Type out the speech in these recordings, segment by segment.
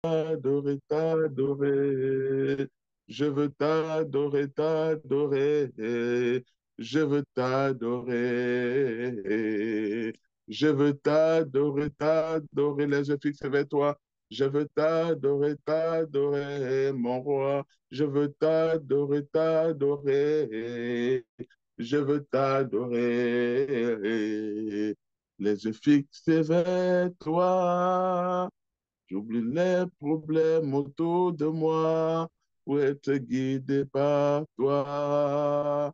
t'adorer, t'adorer. Je veux t'adorer, t'adorer. Je veux t'adorer. Je veux t'adorer, t'adorer. Les yeux fixés vers toi. Je veux t'adorer, t'adorer, mon roi. Je veux t'adorer, t'adorer. Je veux t'adorer. Les yeux fixés vers toi. J'oublie les problèmes autour de moi pour être guidé par toi,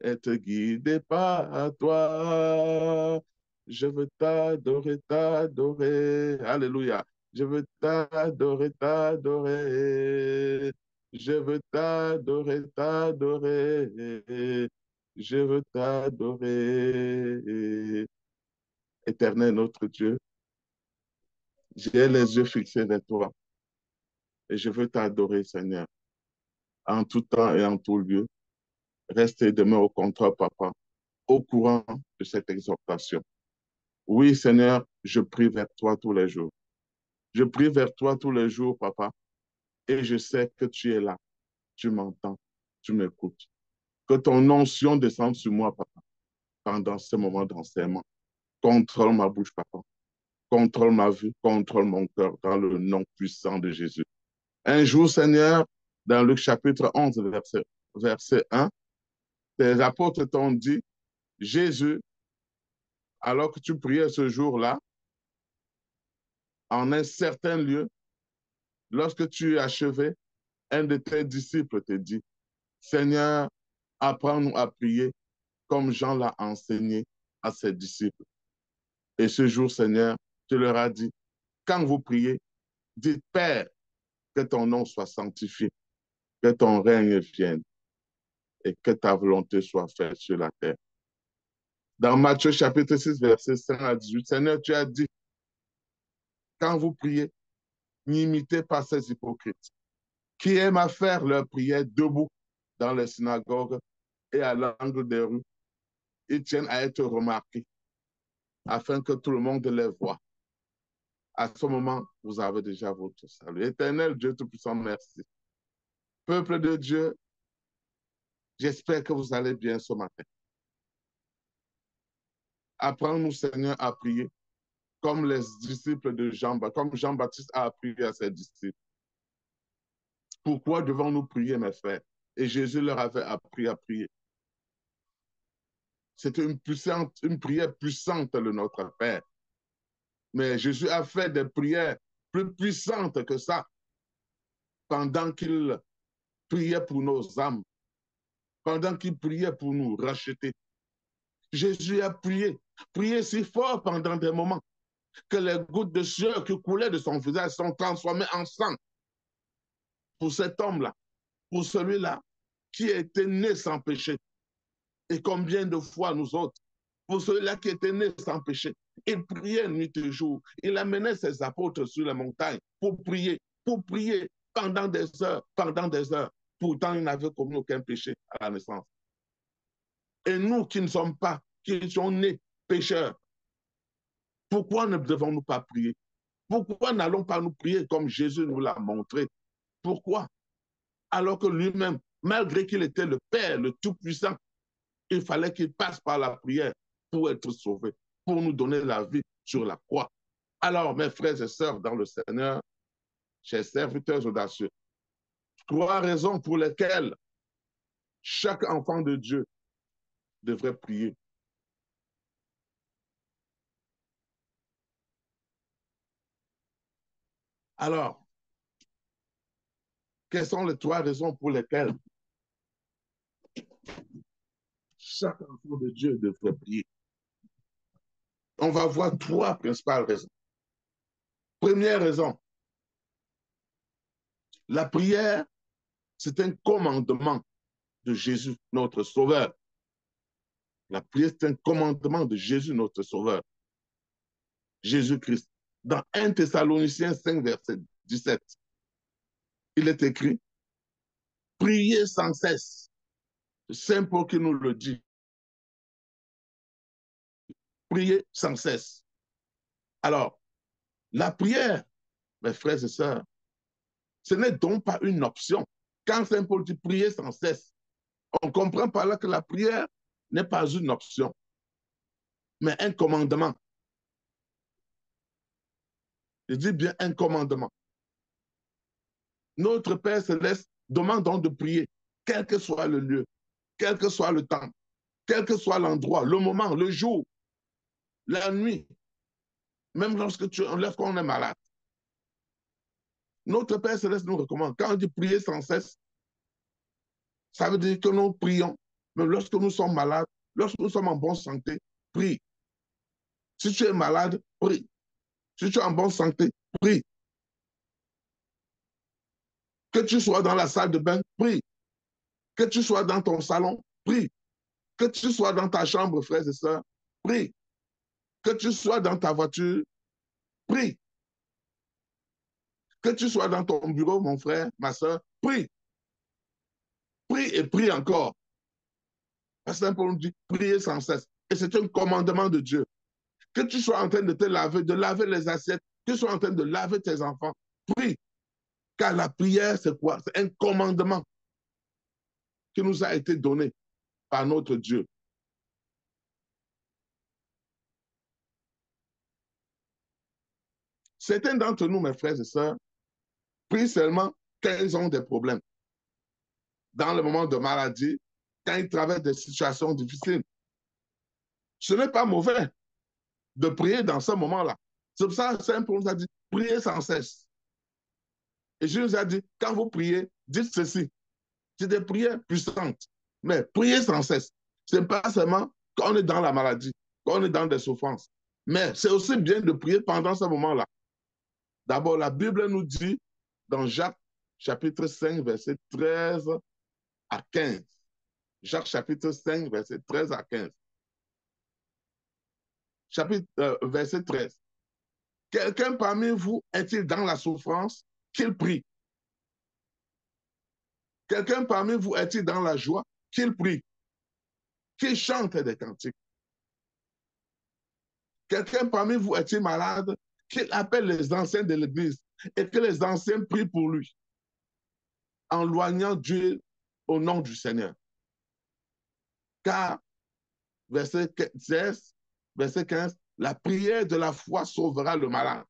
être guidé par toi. Je veux t'adorer, t'adorer. Alléluia. Je veux t'adorer, t'adorer. Je veux t'adorer, t'adorer. Je veux t'adorer. Éternel notre Dieu, j'ai les yeux fixés vers toi et je veux t'adorer, Seigneur, en tout temps et en tout lieu. Reste et demeure au comptoir, Papa, au courant de cette exhortation. Oui, Seigneur, je prie vers toi tous les jours. Je prie vers toi tous les jours, Papa, et je sais que tu es là. Tu m'entends, tu m'écoutes. Que ton onction descende sur moi, Papa, pendant ce moment d'enseignement. Contrôle ma bouche, Papa. Contrôle ma vie, contrôle mon cœur dans le nom puissant de Jésus. Un jour, Seigneur, dans Luc chapitre 11, verset 1, tes apôtres t'ont dit, Jésus, alors que tu priais ce jour-là, en un certain lieu, lorsque tu es achevé, un de tes disciples te dit, Seigneur, apprends-nous à prier comme Jean l'a enseigné à ses disciples. Et ce jour, Seigneur, tu leur as dit, quand vous priez, dites, Père, que ton nom soit sanctifié, que ton règne vienne et que ta volonté soit faite sur la terre. Dans Matthieu chapitre 6, verset 5 à 18, Seigneur, tu as dit, quand vous priez, n'imitez pas ces hypocrites qui aiment à faire leur prière debout dans les synagogues et à l'angle des rues. Ils tiennent à être remarqués afin que tout le monde les voie. À ce moment, vous avez déjà votre salut. Éternel Dieu Tout-Puissant, merci. Peuple de Dieu, j'espère que vous allez bien ce matin. Apprends-nous, Seigneur, à prier comme les disciples de Jean-Baptiste, comme Jean-Baptiste a appris à ses disciples. Pourquoi devons-nous prier, mes frères? Et Jésus leur avait appris à prier. C'était une prière puissante, le Notre Père. Mais Jésus a fait des prières plus puissantes que ça pendant qu'il priait pour nos âmes, pendant qu'il priait pour nous racheter. Jésus a prié si fort pendant des moments que les gouttes de sueur qui coulaient de son visage sont transformées en sang pour cet homme-là, pour celui-là qui était né sans péché. Et combien de fois nous autres, pour celui-là qui était né sans péché, il priait nuit et jour. Il amenait ses apôtres sur la montagne pour prier pendant des heures, pendant des heures. Pourtant, il n'avait commis aucun péché à la naissance. Et nous qui ne sommes pas, qui sommes nés pécheurs, pourquoi ne devons-nous pas prier? Pourquoi n'allons pas nous prier comme Jésus nous l'a montré? Pourquoi? Alors que lui-même, malgré qu'il était le Père, le Tout-Puissant, il fallait qu'il passe par la prière pour être sauvé, pour nous donner la vie sur la croix. Alors, mes frères et sœurs dans le Seigneur, chers serviteurs audacieux, 3 raisons pour lesquelles chaque enfant de Dieu devrait prier. Alors, quelles sont les 3 raisons pour lesquelles chaque enfant de Dieu devrait prier? On va voir 3 principales raisons. Première raison, la prière, c'est un commandement de Jésus, notre Sauveur. La prière, c'est un commandement de Jésus, notre Sauveur. Jésus-Christ. Dans 1 Thessaloniciens 5, verset 17, il est écrit, priez sans cesse. C'est Saint Paul qui nous le dit. Priez sans cesse. Alors, la prière, mes frères et sœurs, Ce n'est donc pas une option. Quand Saint Paul dit prier sans cesse, on comprend par là que la prière n'est pas une option, mais un commandement. Je dis bien un commandement. Notre Père Céleste demande donc de prier, quel que soit le lieu, quel que soit le temps, quel que soit l'endroit, le moment, le jour, la nuit, même lorsqu'on est malade. Notre Père Céleste nous recommande, quand on dit prier sans cesse, ça veut dire que nous prions, même lorsque nous sommes malades, lorsque nous sommes en bonne santé, prie. Si tu es malade, prie. Si tu es en bonne santé, prie. Que tu sois dans la salle de bain, prie. Que tu sois dans ton salon, prie. Que tu sois dans ta chambre, frères et sœurs, prie. Que tu sois dans ta voiture, prie. Que tu sois dans ton bureau, mon frère, ma soeur, prie. Prie et prie encore. Parce que nous dit prier sans cesse. Et c'est un commandement de Dieu. Que tu sois en train de te laver, de laver les assiettes, que tu sois en train de laver tes enfants, prie. Car la prière, c'est quoi? C'est un commandement qui nous a été donné par notre Dieu. Certains d'entre nous, mes frères et sœurs, prient seulement quand ils ont des problèmes. Dans le moment de maladie, quand ils traversent des situations difficiles. Ce n'est pas mauvais de prier dans ce moment-là. C'est pour ça que Saint Paul nous a dit, priez sans cesse. Et Jésus nous a dit, quand vous priez, dites ceci. C'est des prières puissantes, mais priez sans cesse. Ce n'est pas seulement quand on est dans la maladie, quand on est dans des souffrances, mais c'est aussi bien de prier pendant ce moment-là. D'abord, la Bible nous dit dans Jacques chapitre 5, verset 13 à 15. Jacques chapitre 5, verset 13 à 15. Verset 13. Quelqu'un parmi vous est-il dans la souffrance? Qu'il prie. Quelqu'un parmi vous est-il dans la joie? Qu'il prie. Qu'il chante des cantiques. Quelqu'un parmi vous est-il malade? Qu'il appelle les anciens de l'Église et que les anciens prient pour lui en loignant Dieu au nom du Seigneur. Car, verset 16, verset 15, la prière de la foi sauvera le malade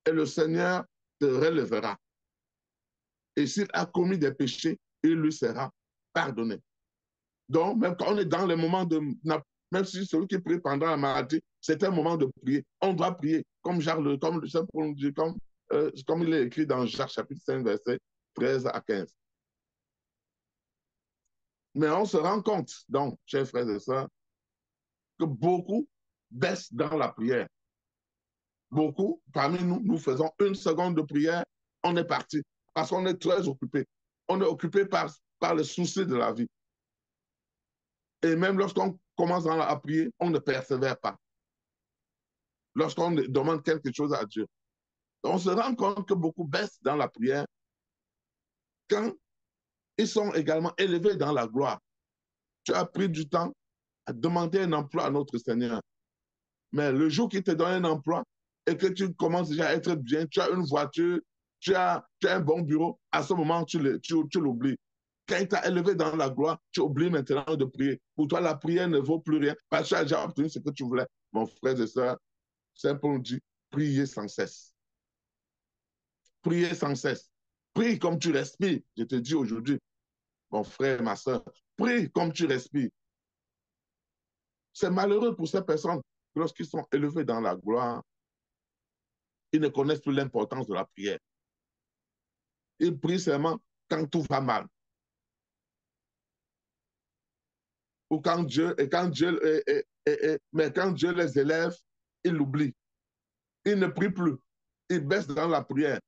et le Seigneur te relèvera. Et s'il a commis des péchés, il lui sera pardonné. Donc, même quand on est dans les moments de... Même si celui qui prie pendant la maladie, c'est un moment de prier. On doit prier, comme comme il est écrit dans Jacques chapitre 5, verset 13 à 15. Mais on se rend compte, donc, chers frères et sœurs, que beaucoup baissent dans la prière. Beaucoup, parmi nous, nous faisons une seconde de prière, on est parti, parce qu'on est très occupé. On est occupé par les soucis de la vie. Et même lorsqu'on commence à prier, on ne persévère pas. Lorsqu'on demande quelque chose à Dieu. On se rend compte que beaucoup baissent dans la prière quand ils sont également élevés dans la gloire. Tu as pris du temps à demander un emploi à notre Seigneur. Mais le jour qu'il te donne un emploi et que tu commences déjà à être bien, tu as une voiture, tu as un bon bureau, à ce moment, tu l'oublies. Quand il t'a élevé dans la gloire, tu oublies maintenant de prier. Pour toi, la prière ne vaut plus rien parce que tu as déjà obtenu ce que tu voulais. Mon frère et soeur, Saint Paul nous dit, priez sans cesse. Priez sans cesse. Prie comme tu respires. Je te dis aujourd'hui, mon frère, ma soeur, prie comme tu respires. C'est malheureux pour ces personnes lorsqu'ils sont élevés dans la gloire, ils ne connaissent plus l'importance de la prière. Ils prient seulement quand tout va mal. Ou quand Dieu, mais quand Dieu les élève, ils l'oublient. Ils ne prient plus. Ils baissent dans la prière.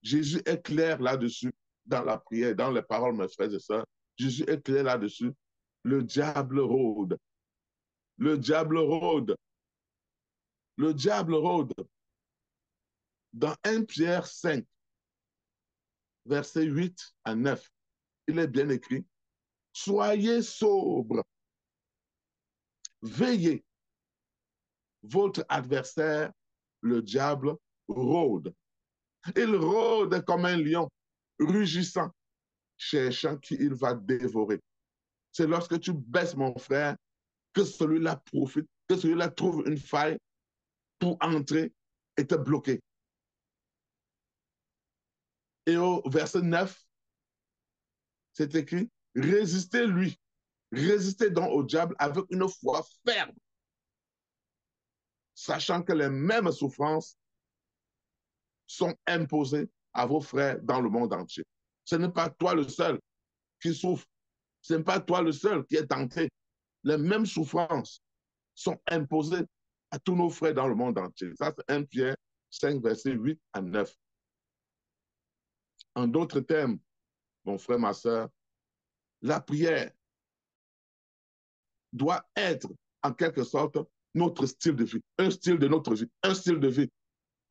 Jésus est clair là-dessus, dans la prière, dans les paroles, mes frères et sœurs. Jésus est clair là-dessus. Le diable rôde. Le diable rôde. Le diable rôde. Dans 1 Pierre 5, versets 8 à 9, il est bien écrit, soyez sobres, veillez. Votre adversaire, le diable, rôde Il rôde comme un lion, rugissant, cherchant qui il va dévorer. C'est lorsque tu baisses, mon frère, que celui-là profite, que celui-là trouve une faille pour entrer et te bloquer. Et au verset 9, c'est écrit, résistez-lui, résistez donc au diable avec une foi ferme, sachant que les mêmes souffrances sont imposées à vos frères dans le monde entier. Ce n'est pas toi le seul qui souffre, ce n'est pas toi le seul qui est tenté. Les mêmes souffrances sont imposées à tous nos frères dans le monde entier. Ça, c'est 1 Pierre 5, versets 8 à 9. En d'autres termes, mon frère, ma soeur, la prière doit être en quelque sorte notre style de vie, un style de notre vie, un style de vie,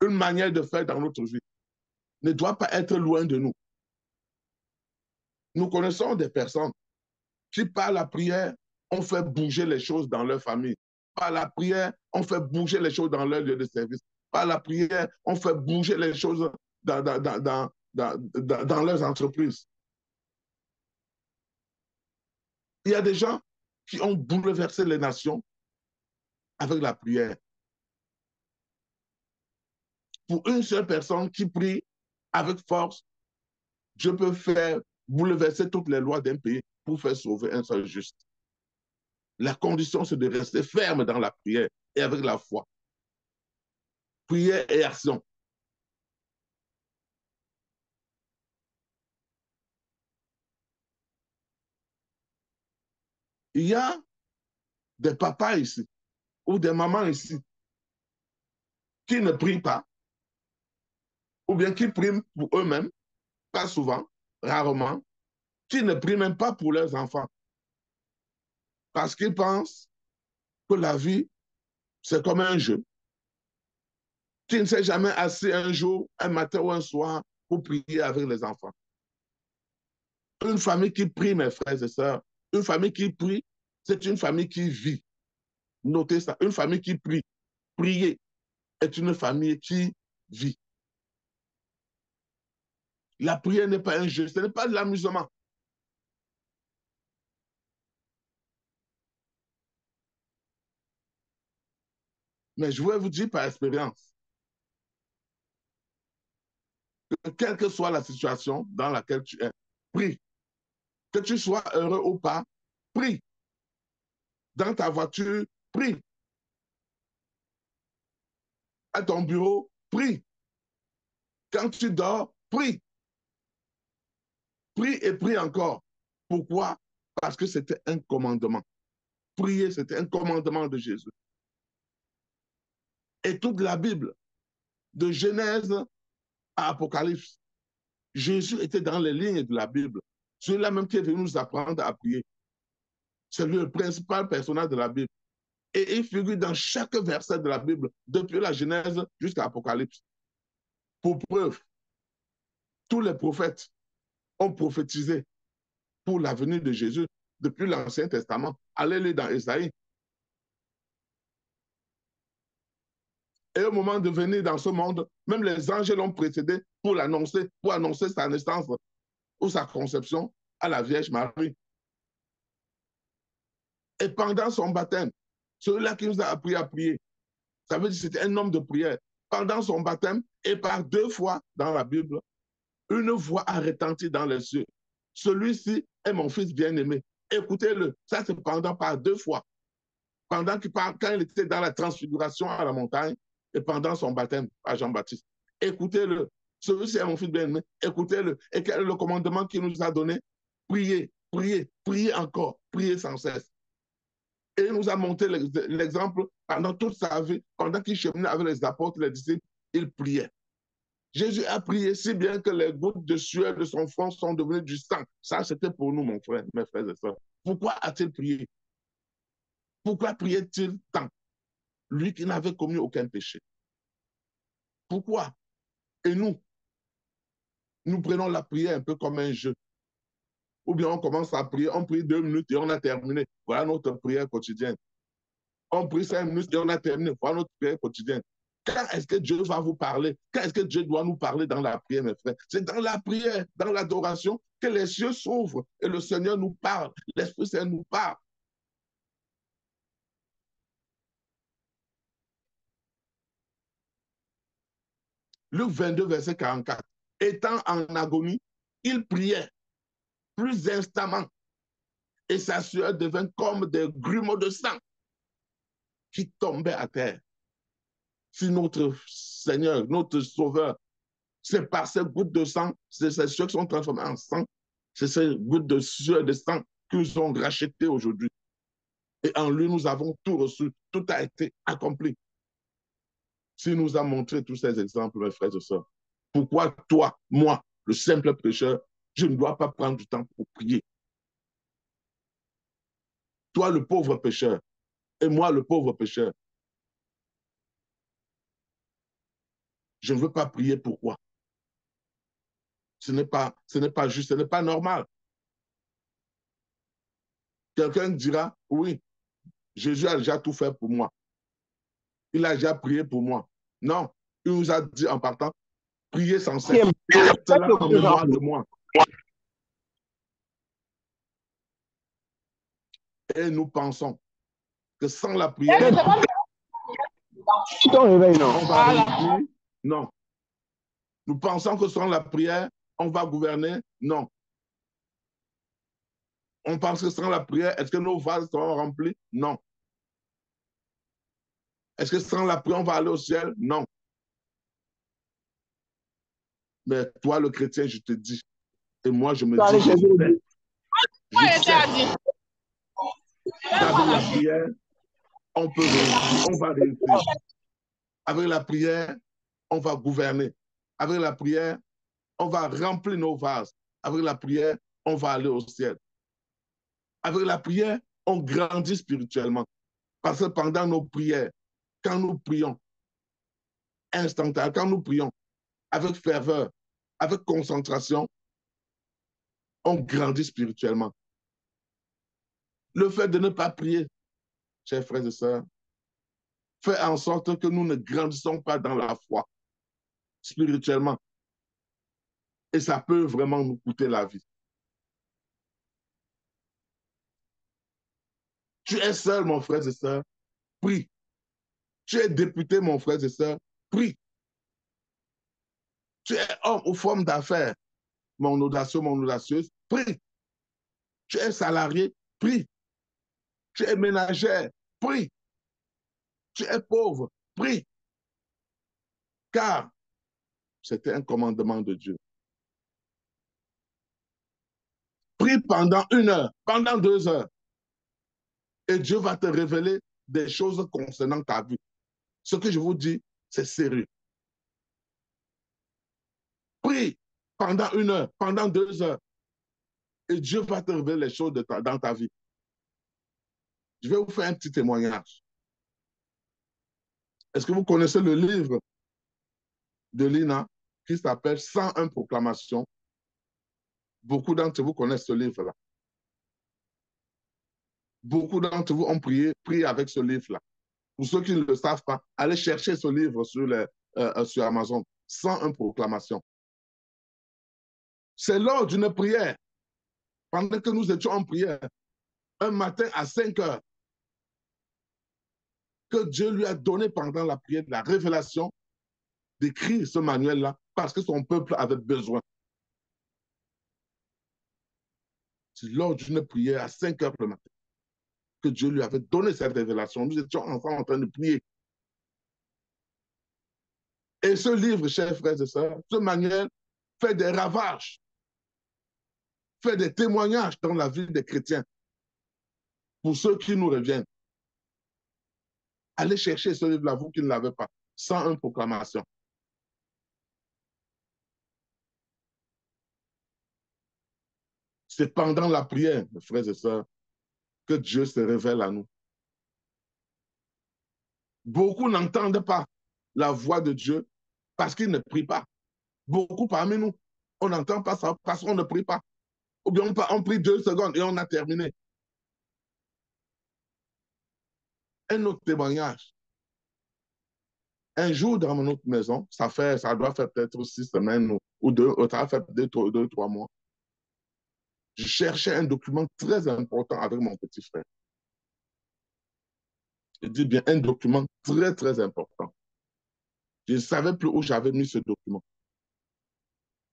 une manière de faire dans notre vie. Ne doit pas être loin de nous. Nous connaissons des personnes qui, par la prière, ont fait bouger les choses dans leur famille. Par la prière, on fait bouger les choses dans leur lieu de service. Par la prière, on fait bouger les choses dans leurs entreprises. Il y a des gens qui ont bouleversé les nations avec la prière. Pour une seule personne qui prie avec force, Dieu peut faire bouleverser toutes les lois d'un pays pour faire sauver un seul juste. La condition, c'est de rester ferme dans la prière et avec la foi. Prière et action. Il y a des papas ici ou des mamans ici qui ne prient pas ou bien qui prient pour eux-mêmes, pas souvent, rarement, qui ne prient même pas pour leurs enfants parce qu'ils pensent que la vie, c'est comme un jeu, qui ne s'est jamais assis un jour, un matin ou un soir pour prier avec les enfants. Une famille qui prie, mes frères et sœurs, une famille qui prie, c'est une famille qui vit. Notez ça, une famille qui prie. Prier est une famille qui vit. La prière n'est pas un jeu, ce n'est pas de l'amusement. Mais je voulais vous dire par expérience que quelle que soit la situation dans laquelle tu es, prie. Que tu sois heureux ou pas, prie. Dans ta voiture, prie. À ton bureau, prie. Quand tu dors, prie. Prie et prie encore. Pourquoi? Parce que c'était un commandement. Prier, c'était un commandement de Jésus. Et toute la Bible, de Genèse à Apocalypse, Jésus était dans les lignes de la Bible. Celui-là même qui est venu nous apprendre à prier. C'est le principal personnage de la Bible. Et il figure dans chaque verset de la Bible, depuis la Genèse jusqu'à Apocalypse. Pour preuve, tous les prophètes ont prophétisé pour l'avenir de Jésus depuis l'Ancien Testament. Allez lire dans Ésaïe. Et au moment de venir dans ce monde, même les anges l'ont précédé pour annoncer sa naissance ou sa conception à la Vierge Marie. Et pendant son baptême, celui-là qui nous a appris à prier, ça veut dire que c'était un homme de prière. Pendant son baptême, et par 2 fois dans la Bible, une voix a retenti dans les cieux. Celui-ci est mon fils bien-aimé. Écoutez-le. Ça, c'est par 2 fois. Quand il était dans la transfiguration à la montagne et pendant son baptême à Jean-Baptiste. Écoutez-le. Celui-ci est mon fils bien-aimé. Écoutez-le. Et quel est le commandement qu'il nous a donné? Priez, priez, priez encore, priez sans cesse. Et il nous a montré l'exemple pendant toute sa vie, pendant qu'il cheminait avec les apôtres, les disciples, il priait. Jésus a prié si bien que les gouttes de sueur de son front sont devenues du sang. Ça, c'était pour nous, mon frère, mes frères et sœurs. Pourquoi a-t-il prié? Pourquoi priait-il tant? Lui qui n'avait commis aucun péché. Pourquoi? Et nous prenons la prière un peu comme un jeu. Ou bien on commence à prier, on prie 2 minutes et on a terminé. Voilà notre prière quotidienne. On prie 5 minutes et on a terminé. Voilà notre prière quotidienne. Quand est-ce que Dieu va vous parler? Quand est-ce que Dieu doit nous parler dans la prière, mes frères? C'est dans la prière, dans l'adoration, que les cieux s'ouvrent et le Seigneur nous parle, l'Esprit Saint nous parle. Luc 22, verset 44. Étant en agonie, il priait plus instamment et sa sueur devint comme des grumeaux de sang qui tombaient à terre. Si notre Seigneur, notre Sauveur, c'est par ces gouttes de sang, c'est ces sueurs qui sont transformées en sang, c'est ces gouttes de sueur de sang qui nous ont rachetés aujourd'hui. Et en lui, nous avons tout reçu, tout a été accompli. S'il nous a montré tous ces exemples, mes frères et sœurs, pourquoi toi, moi, le simple pécheur, je ne dois pas prendre du temps pour prier? Toi, le pauvre pécheur, et moi, le pauvre pécheur, je ne veux pas prier. Pourquoi? Ce n'est pas juste, ce n'est pas normal. Quelqu'un dira, oui, Jésus a déjà tout fait pour moi. Il a déjà prié pour moi. Non, il nous a dit en partant, priez sans cesse. Faites cela en mémoire de moi. Et nous pensons que sans la prière, on va réussir. Non. Nous pensons que sans la prière, on va gouverner. Non. On pense que sans la prière, est-ce que nos vases seront remplis? Non. Est-ce que sans la prière, on va aller au ciel? Non. Mais toi, le chrétien, je te dis, et moi, je me dis, je sais qu'avec la prière, on peut réussir, on va réussir. Avec la prière, on va gouverner. Avec la prière, on va remplir nos vases. Avec la prière, on va aller au ciel. Avec la prière, on grandit spirituellement. Parce que pendant nos prières, quand nous prions instantanément, quand nous prions avec ferveur, avec concentration, on grandit spirituellement. Le fait de ne pas prier, chers frères et sœurs, fait en sorte que nous ne grandissons pas dans la foi spirituellement. Et ça peut vraiment nous coûter la vie. Tu es seul, mon frère et sœur, prie. Tu es député, mon frère et sœur, prie. Tu es homme ou femme d'affaires, mon audacieux, mon audacieuse, prie. Tu es salarié, prie. Tu es ménagère, prie. Tu es pauvre, prie. Car c'était un commandement de Dieu. Prie pendant 1 heure, pendant 2 heures. Et Dieu va te révéler des choses concernant ta vie. Ce que je vous dis, c'est sérieux. Prie pendant 1 heure, pendant 2 heures. Et Dieu va te révéler les choses dans ta vie. Je vais vous faire un petit témoignage. Est-ce que vous connaissez le livre de Lina qui s'appelle 101 proclamations? Beaucoup d'entre vous connaissent ce livre-là. Beaucoup d'entre vous ont prié avec ce livre-là. Pour ceux qui ne le savent pas, allez chercher ce livre sur Amazon. 101 proclamations. C'est lors d'une prière, pendant que nous étions en prière, un matin à 5 heures, que Dieu lui a donné pendant la prière la révélation d'écrire ce manuel-là parce que son peuple avait besoin. C'est lors d'une prière à 5 heures le matin que Dieu lui avait donné cette révélation. Nous étions ensemble en train de prier. Et ce livre, chers frères et sœurs, ce manuel fait des ravages, fait des témoignages dans la vie des chrétiens. Pour ceux qui nous reviennent, allez chercher ce livre-là, vous qui ne l'avez pas. 101 proclamations. C'est pendant la prière, mes frères et sœurs, que Dieu se révèle à nous. Beaucoup n'entendent pas la voix de Dieu parce qu'ils ne prient pas. Beaucoup parmi nous, on n'entend pas ça parce qu'on ne prie pas. Ou bien on prie 2 secondes et on a terminé. Un autre témoignage. Un jour dans notre maison, ça doit faire peut-être 6 semaines ou deux, ça va faire peut-être 2, 3 mois. Je cherchais un document très important avec mon petit frère. Je dis bien un document très, très important. Je ne savais plus où j'avais mis ce document.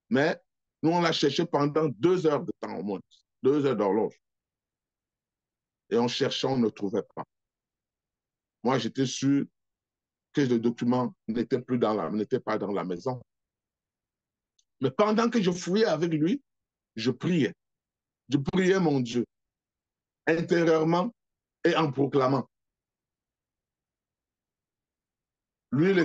Mais nous, on l'a cherché pendant 2 heures de temps au moins, 2 heures d'horloge. Et on cherchait, on ne trouvait pas. Moi, j'étais sûr que le document n'était pas dans la maison. Mais pendant que je fouillais avec lui, je priais. Je priais mon Dieu, intérieurement et en proclamant. Lui, il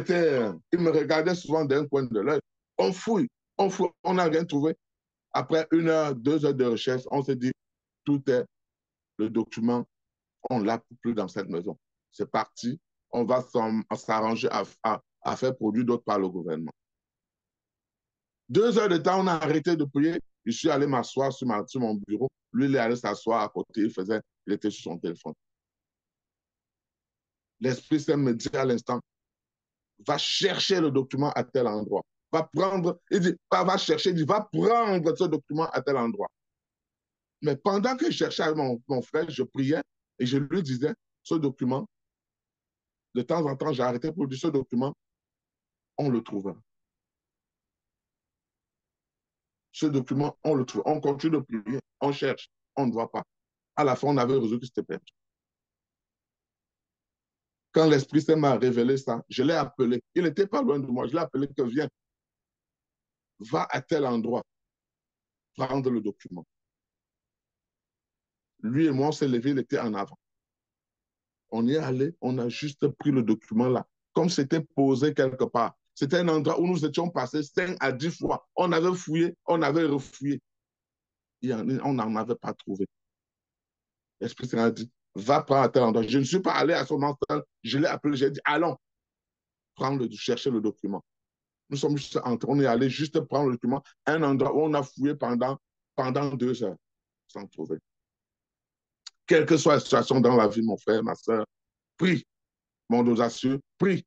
me regardait souvent d'un coin de l'œil. On fouille, on n'a rien trouvé. Après 1 heure, 2 heures de recherche, on s'est dit, tout est le document, on ne l'a plus dans cette maison. C'est parti, on va s'arranger à faire produire d'autres par le gouvernement. 2 heures de temps, on a arrêté de prier. Je suis allé m'asseoir sur mon bureau. Lui, il est allé s'asseoir à côté. Il était sur son téléphone. L'Esprit Saint me dit à l'instant, va chercher le document à tel endroit. Va prendre, il dit, pas va chercher, il dit, va prendre ce document à tel endroit. Mais pendant que je cherchais avec mon frère, je priais et je lui disais, ce document, de temps en temps, j'ai arrêté pour dire, ce document, on le trouvera. Ce document, on le trouve. On continue de prier, on cherche, on ne voit pas. À la fin, on avait résolu que c'était perdu. Quand l'Esprit Saint m'a révélé ça, je l'ai appelé. Il n'était pas loin de moi. Je l'ai appelé que viens, va à tel endroit, prendre le document. Lui et moi, on s'est levé, il était en avant. On y est allé, on a juste pris le document là, comme c'était posé quelque part. C'était un endroit où nous étions passés 5 à 10 fois. On avait fouillé, on avait refouillé. On n'en avait pas trouvé. L'Esprit Saint a dit, va prendre à tel endroit. Je ne suis pas allé à son endroit, je l'ai appelé, j'ai dit, allons, chercher le document. Nous sommes juste entrés, on est allé juste prendre le document, un endroit où on a fouillé pendant 2 heures sans trouver. Quelle que soit la situation dans la vie, mon frère, ma soeur, prie. Mon nous assure, prie.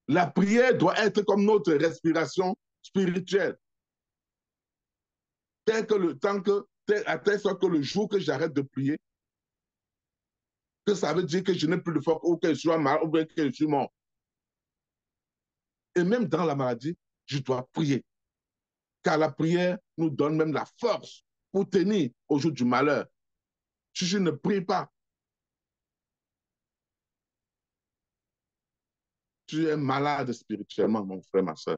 La prière doit être comme notre respiration spirituelle. À tel sorte que le jour que j'arrête de prier, que ça veut dire que je n'ai plus de force, ou que je sois malade, ou bien que je suis mort. Et même dans la maladie, je dois prier. Car la prière nous donne même la force pour tenir au jour du malheur. Si je ne prie pas, tu es malade spirituellement, mon frère, ma soeur.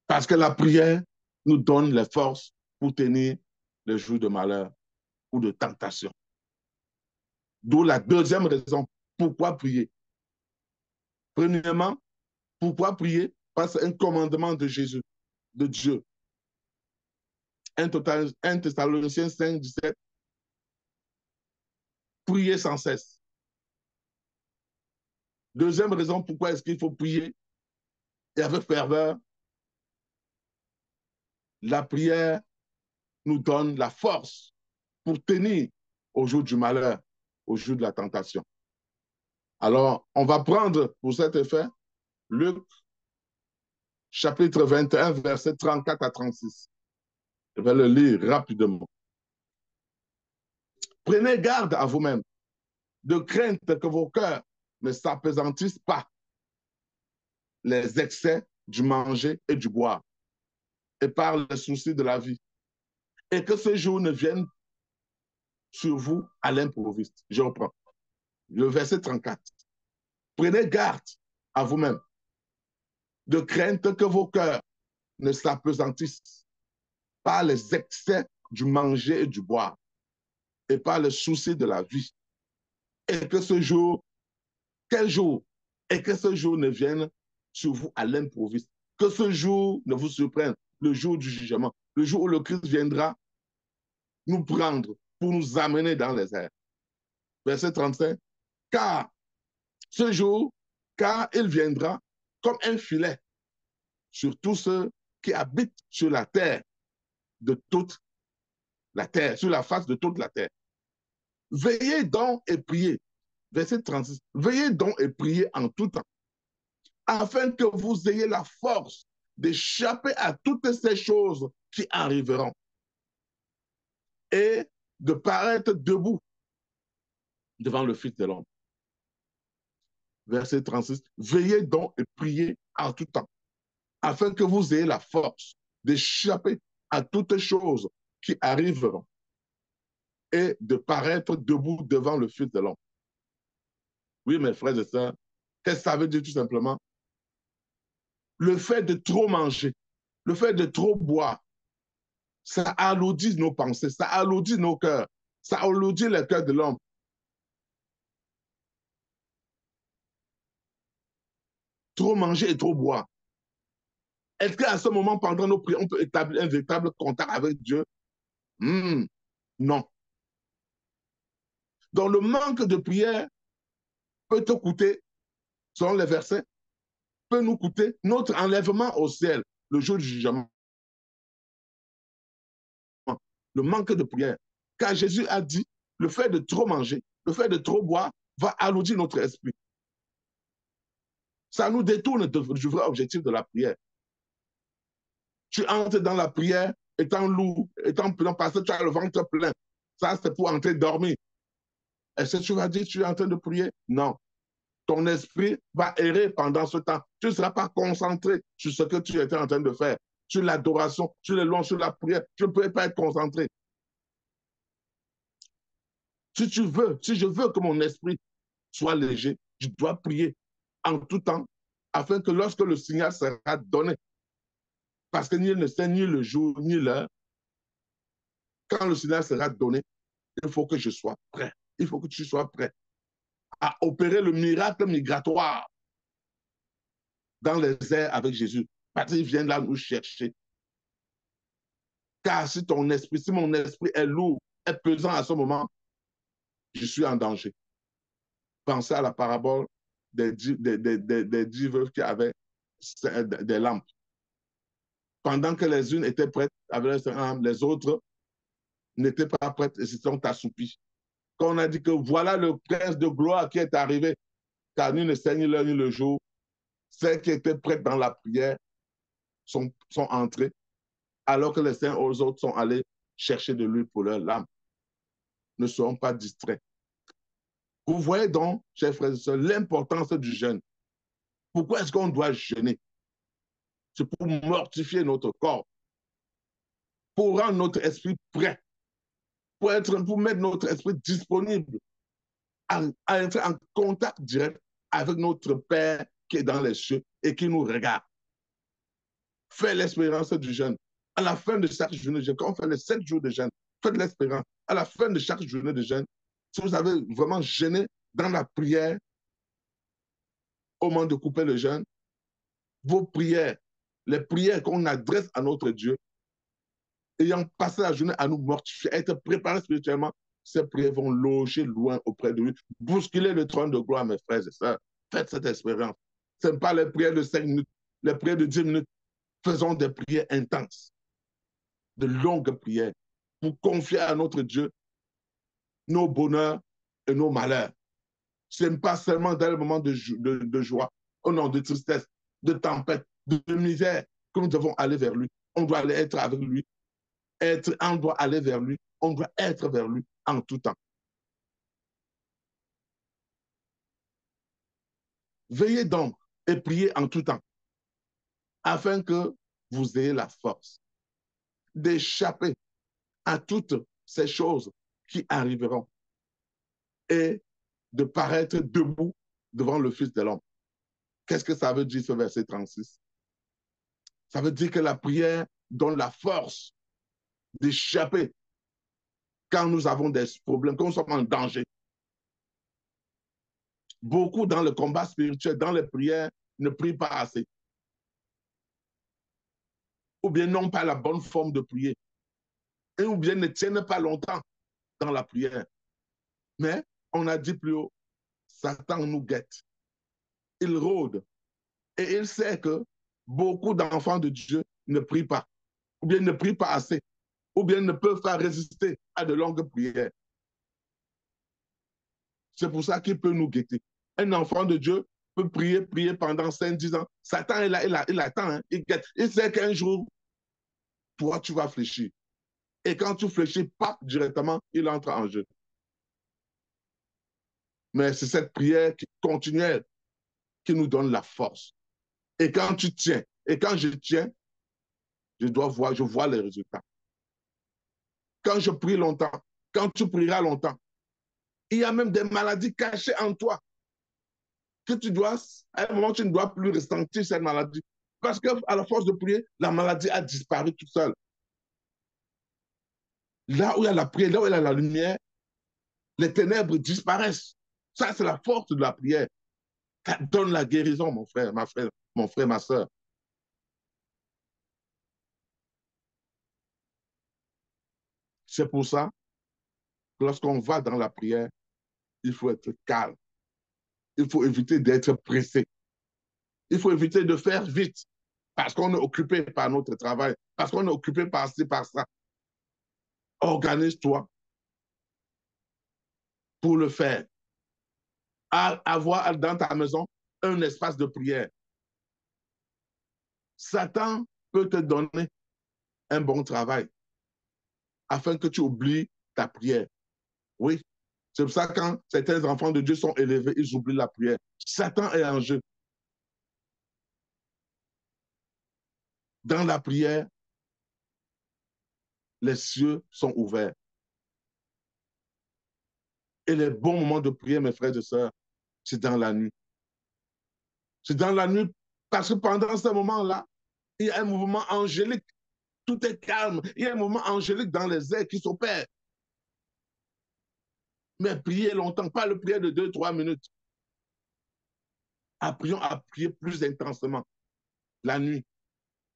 Parce que la prière nous donne les forces pour tenir le jour de malheur ou de tentation. D'où la deuxième raison, pourquoi prier. Premièrement, pourquoi prier? Parce que c'est un commandement de Jésus, de Dieu. 1 Thessaloniciens 5, 17, prier sans cesse. Deuxième raison, pourquoi est-ce qu'il faut prier et avec ferveur? La prière nous donne la force pour tenir au jour du malheur, au jour de la tentation. Alors, on va prendre pour cet effet Luc chapitre 21, versets 34 à 36. Je vais le lire rapidement. Prenez garde à vous-même, de crainte que vos cœurs ne s'apesantissent pas les excès du manger et du boire, et par les soucis de la vie, et que ce jour ne vienne sur vous à l'improviste. Je reprends. Le verset 34. Prenez garde à vous-même, de crainte que vos cœurs ne s'apesantissent par les excès du manger et du boire, et par les soucis de la vie, et que ce jour, quel jour, et que ce jour ne vienne sur vous à l'improviste, que ce jour ne vous surprenne, le jour du jugement, le jour où le Christ viendra nous prendre pour nous amener dans les airs. Verset 35. Car ce jour, car il viendra comme un filet sur tous ceux qui habitent sur la terre, de toute la terre, sur la face de toute la terre. Veillez donc et priez, Verset 36. Veillez donc et priez en tout temps, afin que vous ayez la force d'échapper à toutes ces choses qui arriveront et de paraître debout devant le Fils de l'homme. Verset 36. Veillez donc et priez en tout temps, afin que vous ayez la force d'échapper à toutes choses qui arriveront et de paraître debout devant le Fils de l'homme. Oui, mes frères et sœurs, qu'est-ce que ça veut dire tout simplement? Le fait de trop manger, le fait de trop boire, ça alourdit nos pensées, ça alourdit nos cœurs, ça alourdit le cœur de l'homme. Trop manger et trop boire. Est-ce qu'à ce moment, pendant nos prières, on peut établir un véritable contact avec Dieu? Non. Donc le manque de prière peut te coûter, selon les versets, peut nous coûter notre enlèvement au ciel le jour du jugement. Le manque de prière. Car Jésus a dit, le fait de trop manger, le fait de trop boire va alourdir notre esprit. Ça nous détourne du vrai objectif de la prière. Tu entres dans la prière étant lourd, étant plein, parce que tu as le ventre plein. Ça, c'est pour entrer dormir. Est-ce que tu vas dire que tu es en train de prier? Non. Ton esprit va errer pendant ce temps. Tu ne seras pas concentré sur ce que tu étais en train de faire, sur l'adoration, sur les louanges, sur la prière. Tu ne peux pas être concentré. Si tu veux, si je veux que mon esprit soit léger, je dois prier en tout temps afin que lorsque le signal sera donné, parce que nul ne sait ni le jour ni l'heure, quand le signal sera donné, il faut que je sois prêt. Il faut que tu sois prêt à opérer le miracle migratoire dans les airs avec Jésus. Parce qu'il vient là nous chercher. Car si ton esprit, si mon esprit est lourd, est pesant à ce moment, je suis en danger. Pensez à la parabole des 10 veuves qui avaient des lampes. Pendant que les unes étaient prêtes avec leurs lampes, les autres n'étaient pas prêtes et se sont assoupies. Quand on a dit que voilà le prince de gloire qui est arrivé, car nul ne sait ni l'heure ni le jour, celles qui étaient prêtes dans la prière sont entrées, alors que les uns aux autres sont allés chercher de l'huile pour leurs lampes. Ne seront pas distraits. Vous voyez donc, chers frères et sœurs, l'importance du jeûne. Pourquoi est-ce qu'on doit jeûner? C'est pour mortifier notre corps, pour rendre notre esprit prêt, pour mettre notre esprit disponible à entrer en contact direct avec notre Père qui est dans les cieux et qui nous regarde. Faites l'espérance du jeûne. À la fin de chaque journée de jeûne, quand on fait les 7 jours de jeûne, faites l'espérance. À la fin de chaque journée de jeûne, si vous avez vraiment jeûné dans la prière, au moment de couper le jeûne, vos prières, les prières qu'on adresse à notre Dieu, ayant passé la journée à nous mortifier, à être préparés spirituellement, ces prières vont loger loin auprès de lui, bousculer le trône de gloire, mes frères et sœurs. Faites cette expérience. Ce n'est pas les prières de 5 minutes, les prières de 10 minutes. Faisons des prières intenses, de longues prières, pour confier à notre Dieu nos bonheurs et nos malheurs. Ce n'est pas seulement dans les moments de joie, oh non, de tristesse, de tempête, de misère, que nous devons aller vers lui. On doit aller être avec lui. On doit aller vers lui. On doit être vers lui en tout temps. Veillez donc et priez en tout temps, afin que vous ayez la force d'échapper à toutes ces choses qui arriveront et de paraître debout devant le Fils de l'homme. Qu'est-ce que ça veut dire ce verset 36? Ça veut dire que la prière donne la force d'échapper quand nous avons des problèmes, quand nous sommes en danger. Beaucoup dans le combat spirituel, dans les prières, ne prient pas assez. Ou bien n'ont pas la bonne forme de prier. Et ou bien ne tiennent pas longtemps dans la prière. Mais on a dit plus haut, Satan nous guette. Il rôde. Et il sait que beaucoup d'enfants de Dieu ne prient pas. Ou bien ne prient pas assez. Ou bien ne peuvent pas résister à de longues prières. C'est pour ça qu'il peut nous guetter. Un enfant de Dieu peut prier, prier pendant 5, 10 ans. Satan, il attend, hein, il guette. Il sait qu'un jour, toi, tu vas fléchir. Et quand tu fléchis, pas directement, il entre en jeu. Mais c'est cette prière continuelle qui nous donne la force. Et quand tu tiens, et quand je tiens, je vois les résultats. Quand je prie longtemps, quand tu prieras longtemps, il y a même des maladies cachées en toi que tu dois, à un moment, tu ne dois plus ressentir cette maladie. Parce qu'à la force de prier, la maladie a disparu toute seule. Là où il y a la prière, là où il y a la lumière, les ténèbres disparaissent. Ça, c'est la force de la prière. Ça donne la guérison, mon frère, ma soeur. C'est pour ça que lorsqu'on va dans la prière, il faut être calme. Il faut éviter d'être pressé. Il faut éviter de faire vite parce qu'on est occupé par notre travail, parce qu'on est occupé par ci, par ça. Organise-toi pour le faire. Avoir dans ta maison un espace de prière. Satan peut te donner un bon travail afin que tu oublies ta prière. Oui, c'est pour ça que quand certains enfants de Dieu sont élevés, ils oublient la prière. Satan est en jeu. Dans la prière, les cieux sont ouverts. Et les bons moments de prière, mes frères et sœurs, c'est dans la nuit. C'est dans la nuit parce que pendant ce moment-là, il y a un mouvement angélique. Tout est calme. Il y a un mouvement angélique dans les airs qui s'opère. Mais prier longtemps, pas le prier de 2, 3 minutes. Apprenons à prier plus intensement la nuit.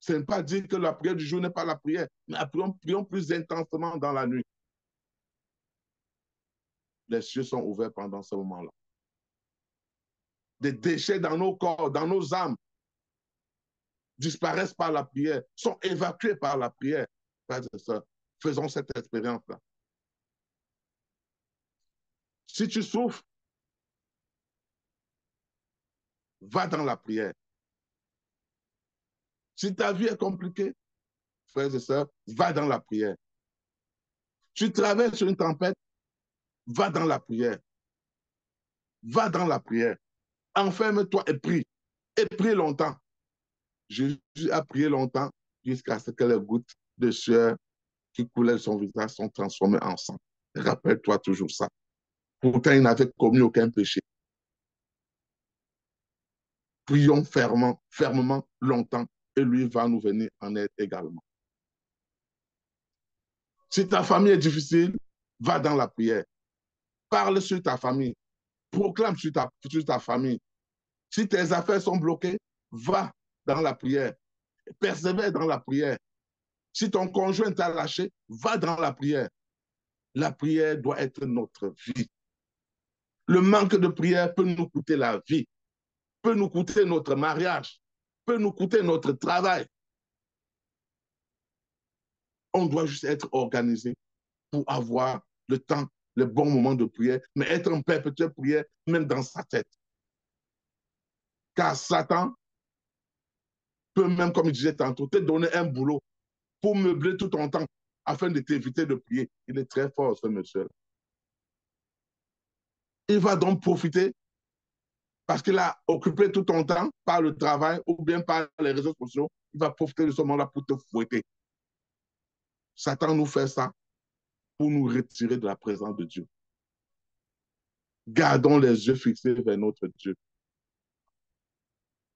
Ce n'est pas dire que la prière du jour n'est pas la prière, mais prions plus intensement dans la nuit. Les cieux sont ouverts pendant ce moment-là. Des déchets dans nos corps, dans nos âmes, disparaissent par la prière, sont évacués par la prière. Faisons cette expérience-là. Si tu souffres, va dans la prière. Si ta vie est compliquée, frères et sœurs, va dans la prière. Tu traverses une tempête, va dans la prière. Va dans la prière. Enferme-toi et prie. Et prie longtemps. Jésus a prié longtemps jusqu'à ce que les gouttes de sueur qui coulaient de son visage sont transformées en sang. Rappelle-toi toujours ça. Pourtant, il n'avait commis aucun péché. Prions fermement, longtemps, et lui va nous venir en aide également. Si ta famille est difficile, va dans la prière. Parle sur ta famille. Proclame sur ta famille. Si tes affaires sont bloquées, va dans la prière. Persévère dans la prière. Si ton conjoint t'a lâché, va dans la prière. La prière doit être notre vie. Le manque de prière peut nous coûter la vie, peut nous coûter notre mariage, peut nous coûter notre travail. On doit juste être organisé pour avoir le temps, le bon moment de prière, mais être en perpétuelle prière, même dans sa tête. Car Satan peut même, comme je disais tantôt, te donner un boulot pour meubler tout ton temps afin de t'éviter de prier. Il est très fort, ce monsieur. Il va donc profiter parce qu'il a occupé tout ton temps par le travail ou bien par les réseaux sociaux. Il va profiter de ce moment-là pour te fouetter. Satan nous fait ça pour nous retirer de la présence de Dieu. Gardons les yeux fixés vers notre Dieu.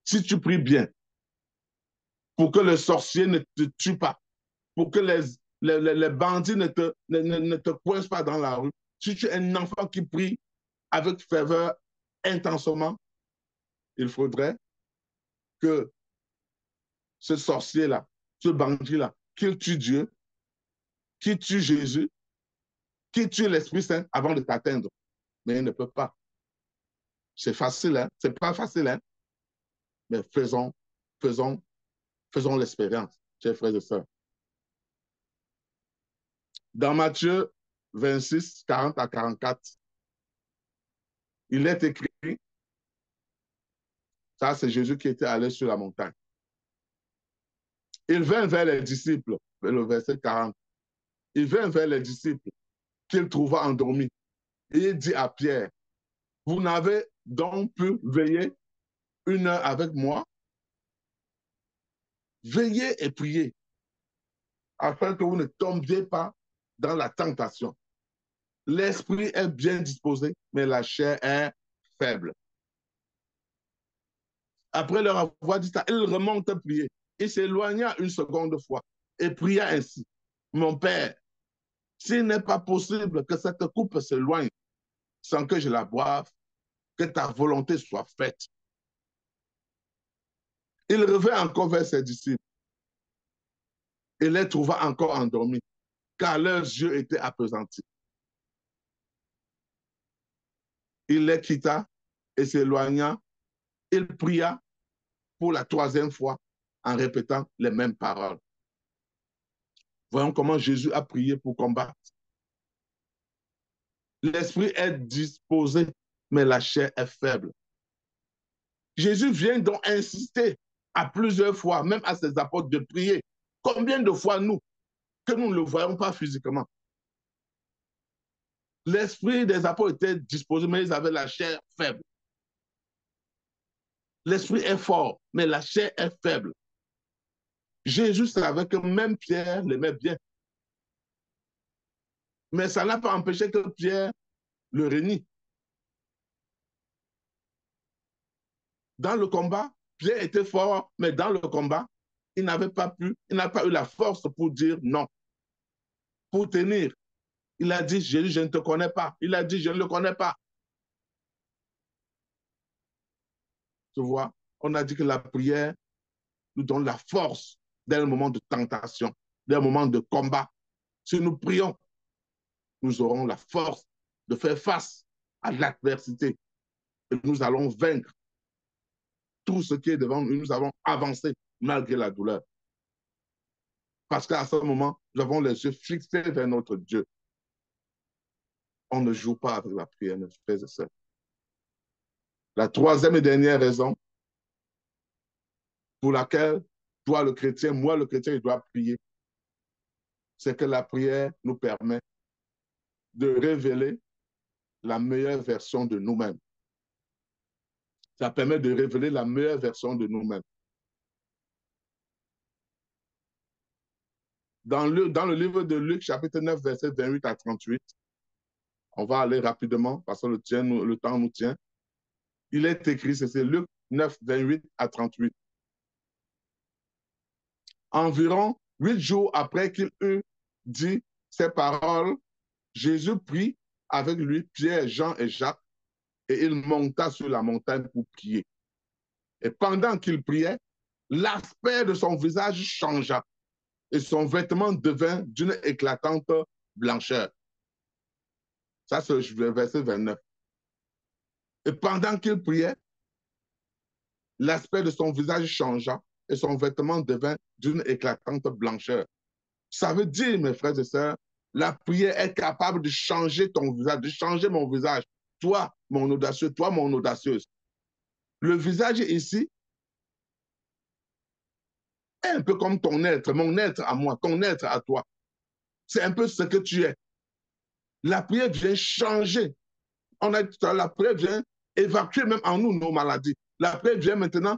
Si tu pries bien, pour que le sorcier ne te tue pas, pour que les bandits ne te coincent pas dans la rue, si tu es un enfant qui prie avec ferveur intensement, il faudrait que ce sorcier-là, ce bandit-là, qu'il tue Dieu, qu'il tue Jésus, qu'il tue l'Esprit Saint avant de t'atteindre. Mais il ne peut pas. C'est facile, hein? C'est pas facile, hein? Mais faisons, faisons l'expérience, chers frères et sœurs. Dans Matthieu 26, 40 à 44, Il est écrit, ça c'est Jésus qui était allé sur la montagne. Il vint vers les disciples, le verset 40. Il vint vers les disciples qu'il trouva endormis. Et il dit à Pierre, vous n'avez donc pu veiller 1 heure avec moi? Veillez et priez, afin que vous ne tombiez pas dans la tentation. L'esprit est bien disposé, mais la chair est faible. Après leur avoir dit ça, il remonte prier. Il s'éloigna une seconde fois et pria ainsi. Mon Père, s'il n'est pas possible que cette coupe s'éloigne sans que je la boive, que ta volonté soit faite. Il revint encore vers ses disciples et les trouva encore endormis, car leurs yeux étaient appesantis. Il les quitta et s'éloigna. Il pria pour la 3e fois en répétant les mêmes paroles. Voyons comment Jésus a prié pour combattre. L'esprit est disposé, mais la chair est faible. Jésus vient donc insister à plusieurs fois, même à ses apôtres, de prier. Combien de fois nous, que nous ne le voyons pas physiquement? L'esprit des apôtres était disposé, mais ils avaient la chair faible. L'esprit est fort, mais la chair est faible. Jésus savait que même Pierre l'aimait bien. Mais ça n'a pas empêché que Pierre le renie. Dans le combat, Pierre était fort, mais dans le combat, il n'a pas eu la force pour dire non, pour tenir. Il a dit, Jésus, je ne te connais pas. Il a dit, je ne le connais pas. Tu vois, on a dit que la prière nous donne la force dans les moments de tentation, dans les moments de combat. Si nous prions, nous aurons la force de faire face à l'adversité et nous allons vaincre tout ce qui est devant nous. Nous allons avancer malgré la douleur. Parce qu'à ce moment, nous avons les yeux fixés vers notre Dieu. On ne joue pas avec la prière, mes frères et sœurs. La 3e et dernière raison pour laquelle toi, le chrétien, moi, le chrétien, il doit prier, c'est que la prière nous permet de révéler la meilleure version de nous-mêmes. Ça permet de révéler la meilleure version de nous-mêmes. Dans le livre de Luc, chapitre 9, verset 28 à 38, on va aller rapidement parce que le temps nous tient. Il est écrit, c'est Luc 9, 28 à 38. Environ 8 jours après qu'il eut dit ces paroles, Jésus prit avec lui Pierre, Jean et Jacques et il monta sur la montagne pour prier. Et pendant qu'il priait, l'aspect de son visage changea et son vêtement devint d'une éclatante blancheur. Ça, c'est le verset 29. Et pendant qu'il priait, l'aspect de son visage changea et son vêtement devint d'une éclatante blancheur. Ça veut dire, mes frères et sœurs, la prière est capable de changer ton visage, de changer mon visage. Toi, mon audacieux, toi, mon audacieuse. Le visage ici est un peu comme ton être, mon être à moi, ton être à toi. C'est un peu ce que tu es. La prière vient changer. La prière vient évacuer même en nous nos maladies. La prière vient maintenant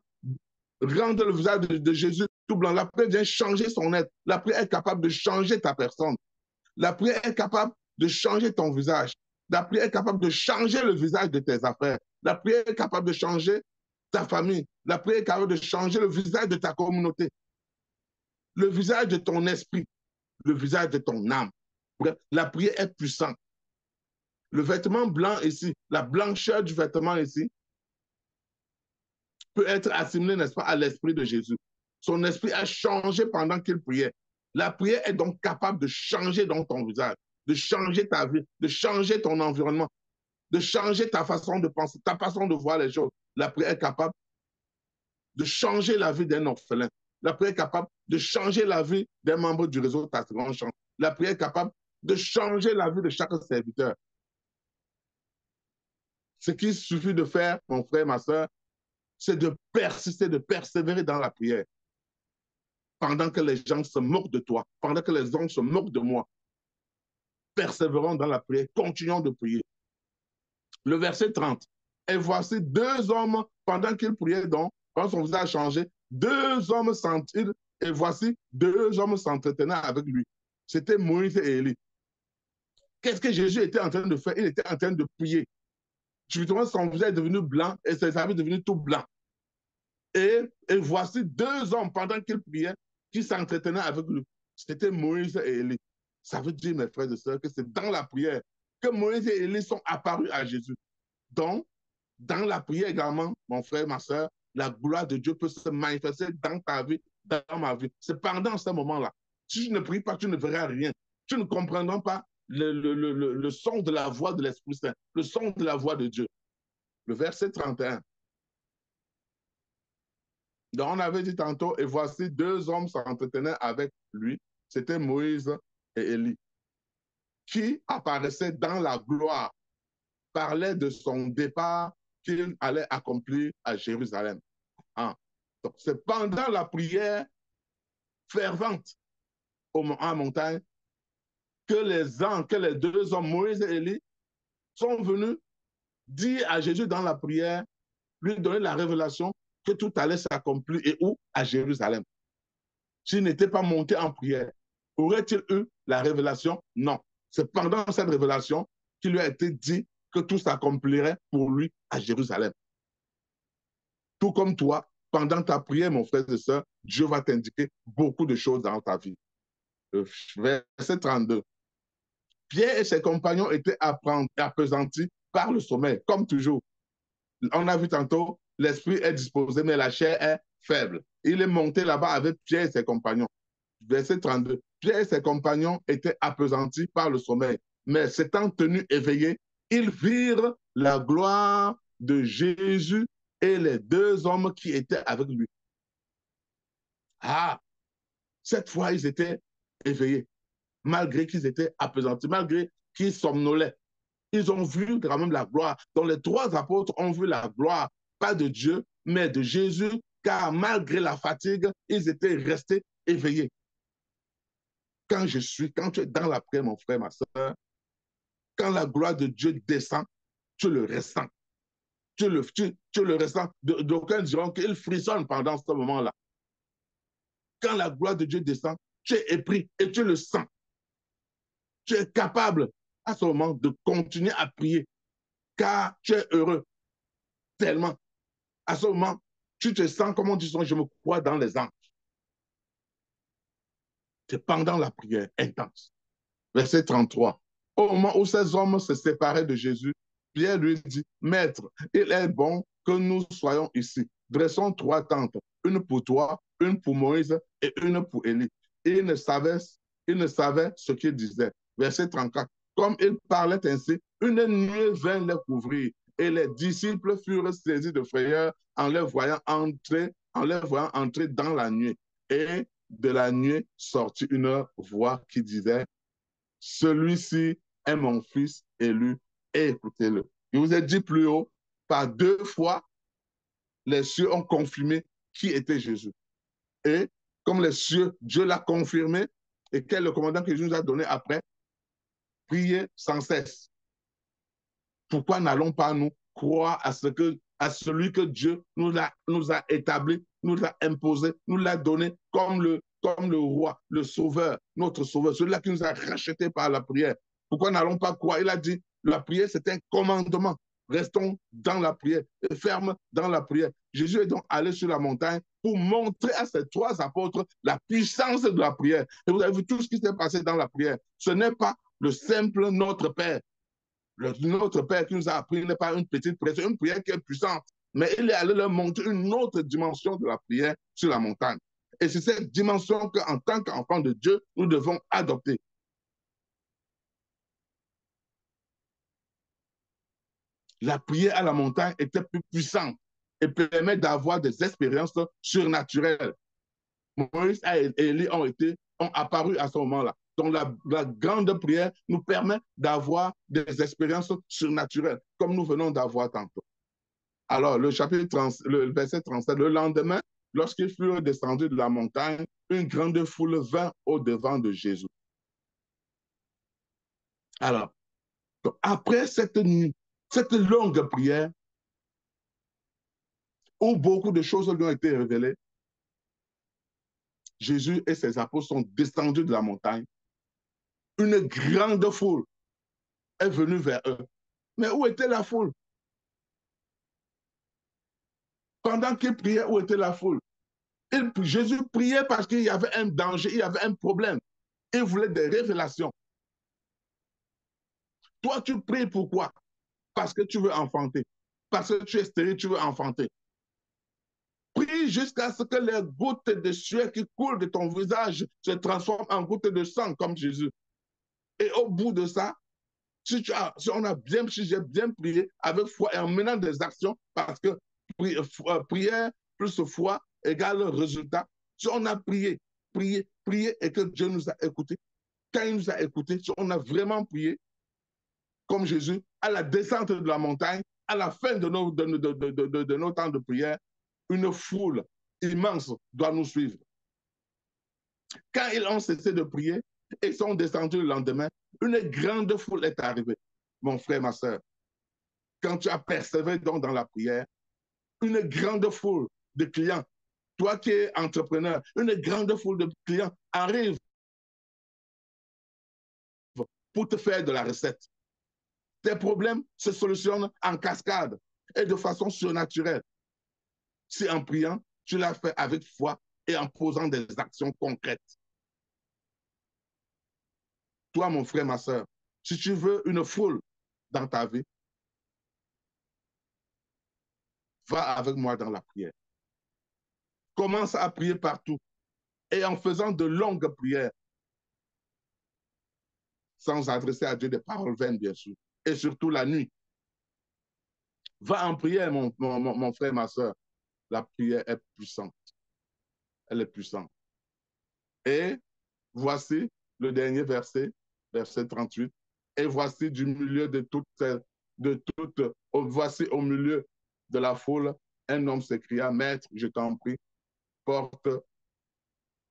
rendre le visage de Jésus tout blanc. La prière vient changer son être. La prière est capable de changer ta personne. La prière est capable de changer ton visage. La prière est capable de changer le visage de tes affaires. La prière est capable de changer ta famille. La prière est capable de changer le visage de ta communauté. Le visage de ton esprit. Le visage de ton âme. Bref, la prière est puissante. Le vêtement blanc ici, la blancheur du vêtement ici, peut être assimilé, n'est-ce pas, à l'esprit de Jésus. Son esprit a changé pendant qu'il priait. La prière est donc capable de changer dans ton visage, de changer ta vie, de changer ton environnement, de changer ta façon de penser, ta façon de voir les choses. La prière est capable de changer la vie d'un orphelin. La prière est capable de changer la vie d'un membre du réseau Ta Grande Chance. La prière est capable de changer la vie de chaque serviteur. Ce qu'il suffit de faire, mon frère, ma soeur, c'est de persister, de persévérer dans la prière. Pendant que les gens se moquent de toi, pendant que les gens se moquent de moi, persévérons dans la prière, continuons de prier. Le verset 30. Et voici deux hommes, pendant qu'ils priaient donc, quand son visage changé, deux hommes s'entraînaient, et voici deux hommes s'entretenaient avec lui. C'était Moïse et Élie. Qu'est-ce que Jésus était en train de faire? Il était en train de prier. Subitement, son visage est devenu blanc et ses habits sont devenus tout blancs. Et voici deux hommes, pendant qu'ils priaient, qui s'entretenaient avec lui. C'était Moïse et Élie. Ça veut dire, mes frères et sœurs, que c'est dans la prière que Moïse et Élie sont apparus à Jésus. Donc, dans la prière également, mon frère, ma soeur, la gloire de Dieu peut se manifester dans ta vie, dans ma vie. C'est pendant ce moment-là. Si tu ne pries pas, tu ne verras rien. Tu ne comprendras pas le son de la voix de l'Esprit Saint, le son de la voix de Dieu. Le verset 31. Donc, on avait dit tantôt, et voici deux hommes s'entretenaient avec lui. C'était Moïse et Élie, qui apparaissaient dans la gloire, parlaient de son départ qu'il allait accomplir à Jérusalem. Hein? Donc, c'est pendant la prière fervente en montagne que les deux hommes, Moïse et Élie, sont venus dire à Jésus dans la prière, lui donner la révélation que tout allait s'accomplir et où? À Jérusalem. S'il n'était pas monté en prière, aurait-il eu la révélation? Non. C'est pendant cette révélation qu'il lui a été dit que tout s'accomplirait pour lui à Jérusalem. Tout comme toi, pendant ta prière, mon frère et soeur, Dieu va t'indiquer beaucoup de choses dans ta vie. Verset 32. Pierre et ses compagnons étaient appesantis par le sommeil, comme toujours. On a vu tantôt, l'esprit est disposé, mais la chair est faible. Il est monté là-bas avec Pierre et ses compagnons. Verset 32. Pierre et ses compagnons étaient appesantis par le sommeil, mais s'étant tenus éveillés, ils virent la gloire de Jésus et les deux hommes qui étaient avec lui. Ah, cette fois, ils étaient éveillés, malgré qu'ils étaient appesantis, malgré qu'ils somnolaient. Ils ont vu quand même la gloire. Donc les trois apôtres ont vu la gloire, pas de Dieu, mais de Jésus, car malgré la fatigue, ils étaient restés éveillés. Quand tu es dans la prière, mon frère, ma soeur, quand la gloire de Dieu descend, tu le ressens. Tu le ressens. D'aucuns diront qu'il frissonne pendant ce moment-là. Quand la gloire de Dieu descend, tu es épris et tu le sens. Tu es capable à ce moment de continuer à prier, car tu es heureux tellement. À ce moment, tu te sens, comme on dit, je me crois dans les anges. C'est pendant la prière intense. Verset 33. Au moment où ces hommes se séparaient de Jésus, Pierre lui dit, Maître, il est bon que nous soyons ici. Dressons trois tentes, une pour toi, une pour Moïse et une pour Élie. Il ne savait ce qu'il disait. Verset 34. Comme il parlait ainsi, une nuée vint les couvrir et les disciples furent saisis de frayeur en les voyant entrer dans la nuée. Et de la nuée sortit une voix qui disait, celui-ci est mon fils élu, écoutez-le. Je vous ai dit plus haut, par deux fois, les cieux ont confirmé qui était Jésus. Et comme les cieux, Dieu l'a confirmé, et quel est le commandant que Jésus nous a donné après? Priez sans cesse. Pourquoi n'allons pas nous croire à celui que Dieu nous a établi, nous a imposé, nous l'a donné comme le roi, le sauveur, notre sauveur, celui-là qui nous a rachetés par la prière. Pourquoi n'allons pas croire? Il a dit, la prière, c'est un commandement. Restons dans la prière, ferme dans la prière. Jésus est donc allé sur la montagne pour montrer à ses trois apôtres la puissance de la prière. Et vous avez vu tout ce qui s'est passé dans la prière. Ce n'est pas le simple Notre Père. Notre Père qui nous a appris n'est pas une petite prière, c'est une prière qui est puissante. Mais il est allé leur montrer une autre dimension de la prière sur la montagne. Et c'est cette dimension qu'en tant qu'enfant de Dieu, nous devons adopter. La prière à la montagne était plus puissante et permet d'avoir des expériences surnaturelles. Moïse et Élie ont apparu à ce moment-là. Donc la grande prière nous permet d'avoir des expériences surnaturelles, comme nous venons d'avoir tantôt. Alors, le verset 37, le lendemain, lorsqu'ils furent descendus de la montagne, une grande foule vint au-devant de Jésus. Alors, après cette longue prière, où beaucoup de choses lui ont été révélées, Jésus et ses apôtres sont descendus de la montagne. Une grande foule est venue vers eux. Mais où était la foule? Pendant qu'ils priaient, où était la foule? Jésus priait parce qu'il y avait un danger, il y avait un problème. Il voulait des révélations. Toi, tu pries pourquoi? Parce que tu veux enfanter. Parce que tu es stérile, tu veux enfanter. Prie jusqu'à ce que les gouttes de sueur qui coulent de ton visage se transforment en gouttes de sang comme Jésus. Et au bout de ça, si j'ai bien prié avec foi et en menant des actions, parce que prière plus foi égale résultat. Si on a prié et que Dieu nous a écoutés, quand il nous a écoutés, si on a vraiment prié, comme Jésus, à la descente de la montagne, à la fin de nos temps de prière, une foule immense doit nous suivre. Quand ils ont cessé de prier et sont descendus le lendemain, une grande foule est arrivée. Mon frère, ma soeur, quand tu as persévéré donc dans la prière, une grande foule de clients, toi qui es entrepreneur, une grande foule de clients arrive pour te faire de la recette. Tes problèmes se solutionnent en cascade et de façon surnaturelle. Si en priant, tu l'as fait avec foi et en posant des actions concrètes. Toi, mon frère, ma soeur, si tu veux une foule dans ta vie, va avec moi dans la prière. Commence à prier partout et en faisant de longues prières, sans adresser à Dieu des paroles vaines, bien sûr, et surtout la nuit. Va en prière, mon frère, ma soeur. La prière est puissante. Elle est puissante. Et voici le dernier verset, verset 38. Et voici du milieu voici au milieu de la foule, un homme s'écria, Maître, je t'en prie, porte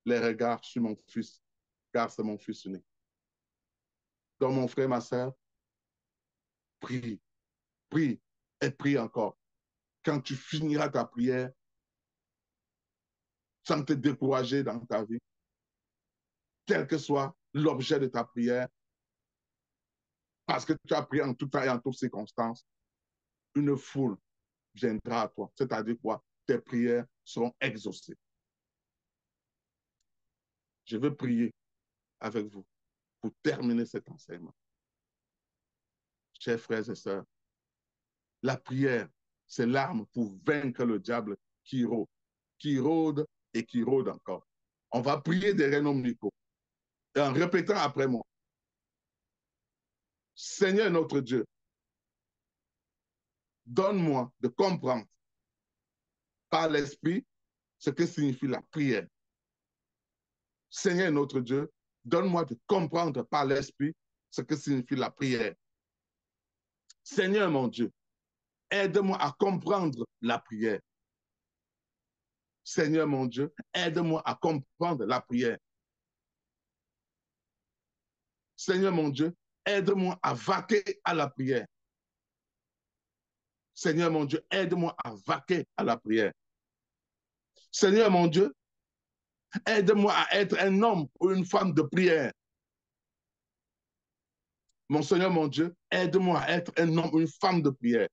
les regards sur mon fils, car c'est mon fils unique. Donc, mon frère, ma soeur, prie, prie et prie encore. Quand tu finiras ta prière, sans te décourager dans ta vie, quel que soit l'objet de ta prière, parce que tu as prié en tout temps et en toutes circonstances, une foule viendra à toi. C'est-à-dire quoi? Tes prières seront exaucées. Je veux prier avec vous pour terminer cet enseignement. Chers frères et sœurs, la prière, c'est l'arme pour vaincre le diable qui rôde et qui rôde encore. On va prier des renoms omnicaux. Et en répétant après moi, Seigneur notre Dieu, donne-moi de comprendre par l'Esprit ce que signifie la prière. Seigneur notre Dieu, donne-moi de comprendre par l'Esprit ce que signifie la prière. Seigneur mon Dieu, aide-moi à comprendre la prière. Seigneur mon Dieu, aide-moi à comprendre la prière. Seigneur mon Dieu, aide-moi à vaquer à la prière. Seigneur mon Dieu, aide-moi à vaquer à la prière. Seigneur mon Dieu, aide-moi à être un homme ou une femme de prière. Mon Seigneur mon Dieu, aide-moi à être un homme ou une femme de prière.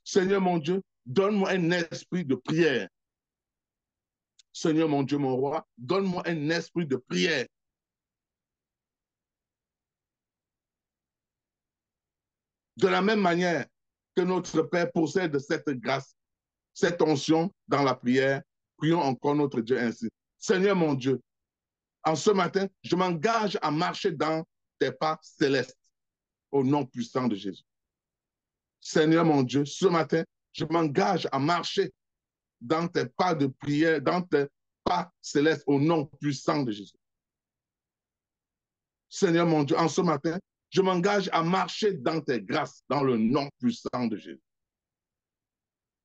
Seigneur mon Dieu, donne-moi un esprit de prière. Seigneur mon Dieu, mon roi, donne-moi un esprit de prière. De la même manière que notre Père possède cette grâce, cette onction dans la prière, prions encore notre Dieu ainsi. Seigneur mon Dieu, en ce matin, je m'engage à marcher dans tes pas célestes au nom puissant de Jésus. Seigneur mon Dieu, ce matin, je m'engage à marcher dans tes pas de prière, dans tes pas célestes au nom puissant de Jésus. Seigneur mon Dieu, en ce matin, je m'engage à marcher dans tes grâces, dans le nom puissant de Jésus.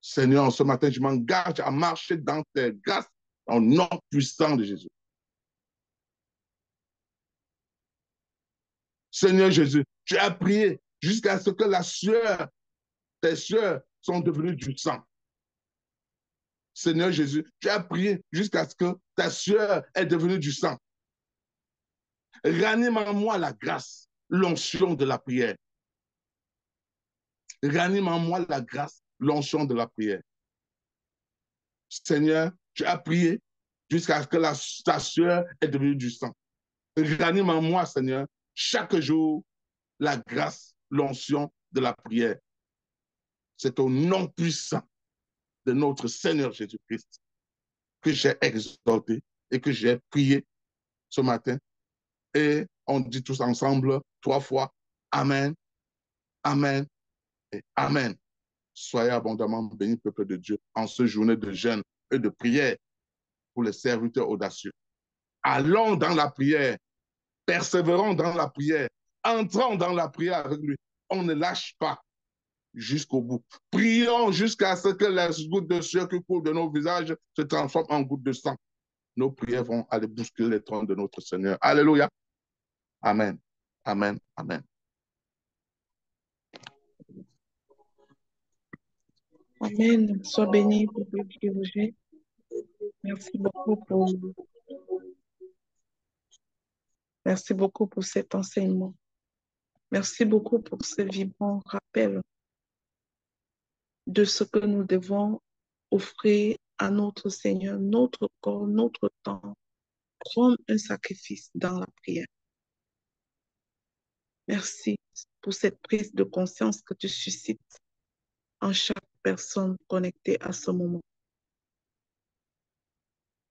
Seigneur, en ce matin, je m'engage à marcher dans tes grâces, dans le nom puissant de Jésus. Seigneur Jésus, tu as prié jusqu'à ce que tes sueurs sont devenues du sang. Seigneur Jésus, tu as prié jusqu'à ce que ta sueur est devenue du sang. Ranime en moi la grâce, l'onction de la prière. Ranime en moi la grâce, l'onction de la prière. Seigneur, tu as prié jusqu'à ce que ta sueur est devenue du sang. Ranime en moi, Seigneur, chaque jour, la grâce, l'onction de la prière. C'est au nom puissant de notre Seigneur Jésus-Christ que j'ai exalté et que j'ai prié ce matin. Et on dit tous ensemble 3 fois, Amen, Amen et Amen. Soyez abondamment bénis, peuple de Dieu, en ce journée de jeûne et de prière pour les serviteurs audacieux. Allons dans la prière, persévérons dans la prière, entrons dans la prière avec lui. On ne lâche pas jusqu'au bout. Prions jusqu'à ce que les gouttes de sueur qui coulent de nos visages se transforment en gouttes de sang. Nos prières vont aller bousculer les trônes de notre Seigneur. Alléluia. Amen. Amen. Amen. Amen. Sois béni, peuple de Roger. Merci beaucoup pour cet enseignement. Merci beaucoup pour ce vibrant rappel de ce que nous devons offrir à notre Seigneur, notre corps, notre temps, comme un sacrifice dans la prière. Merci pour cette prise de conscience que tu suscites en chaque personne connectée à ce moment.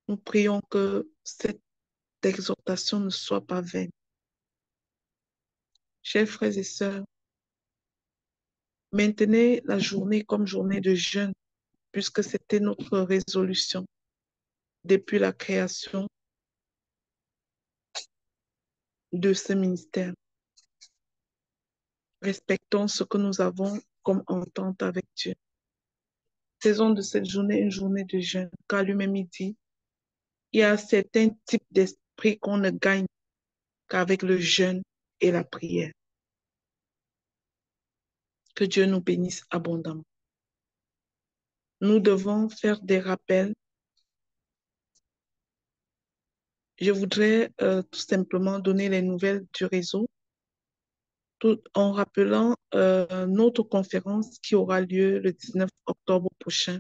Nous prions que cette exhortation ne soit pas vaine. Chers frères et sœurs, maintenez la journée comme journée de jeûne, puisque c'était notre résolution depuis la création de ce ministère. Respectons ce que nous avons comme entente avec Dieu. Faisons de cette journée une journée de jeûne, car lui-même il dit, il y a certains types d'esprit qu'on ne gagne qu'avec le jeûne et la prière. Que Dieu nous bénisse abondamment. Nous devons faire des rappels. Je voudrais tout simplement donner les nouvelles du réseau en rappelant notre conférence qui aura lieu le 19 octobre prochain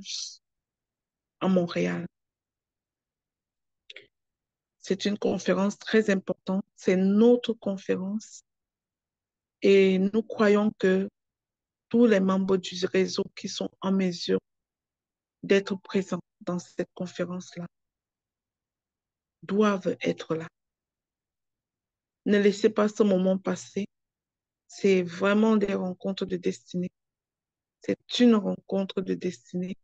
à Montréal. C'est une conférence très importante, c'est notre conférence et nous croyons que tous les membres du réseau qui sont en mesure d'être présents dans cette conférence-là doivent être là. Ne laissez pas ce moment passer. C'est vraiment des rencontres de destinée. C'est une rencontre de destinée.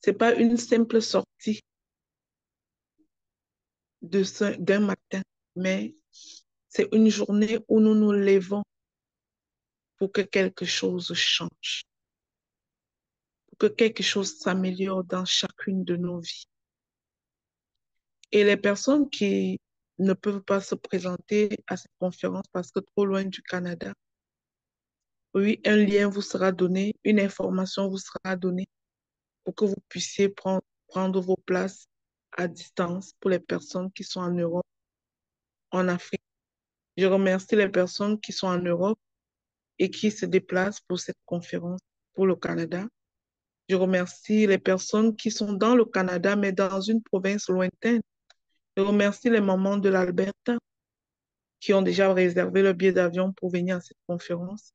Ce n'est pas une simple sortie d'un matin, mais c'est une journée où nous nous levons pour que quelque chose change, pour que quelque chose s'améliore dans chacune de nos vies. Et les personnes qui ne peuvent pas se présenter à cette conférence parce que trop loin du Canada, oui, un lien vous sera donné, une information vous sera donnée pour que vous puissiez prendre vos places à distance pour les personnes qui sont en Europe, en Afrique. Je remercie les personnes qui sont en Europe et qui se déplacent pour cette conférence pour le Canada. Je remercie les personnes qui sont dans le Canada, mais dans une province lointaine. Je remercie les mamans de l'Alberta qui ont déjà réservé le billet d'avion pour venir à cette conférence.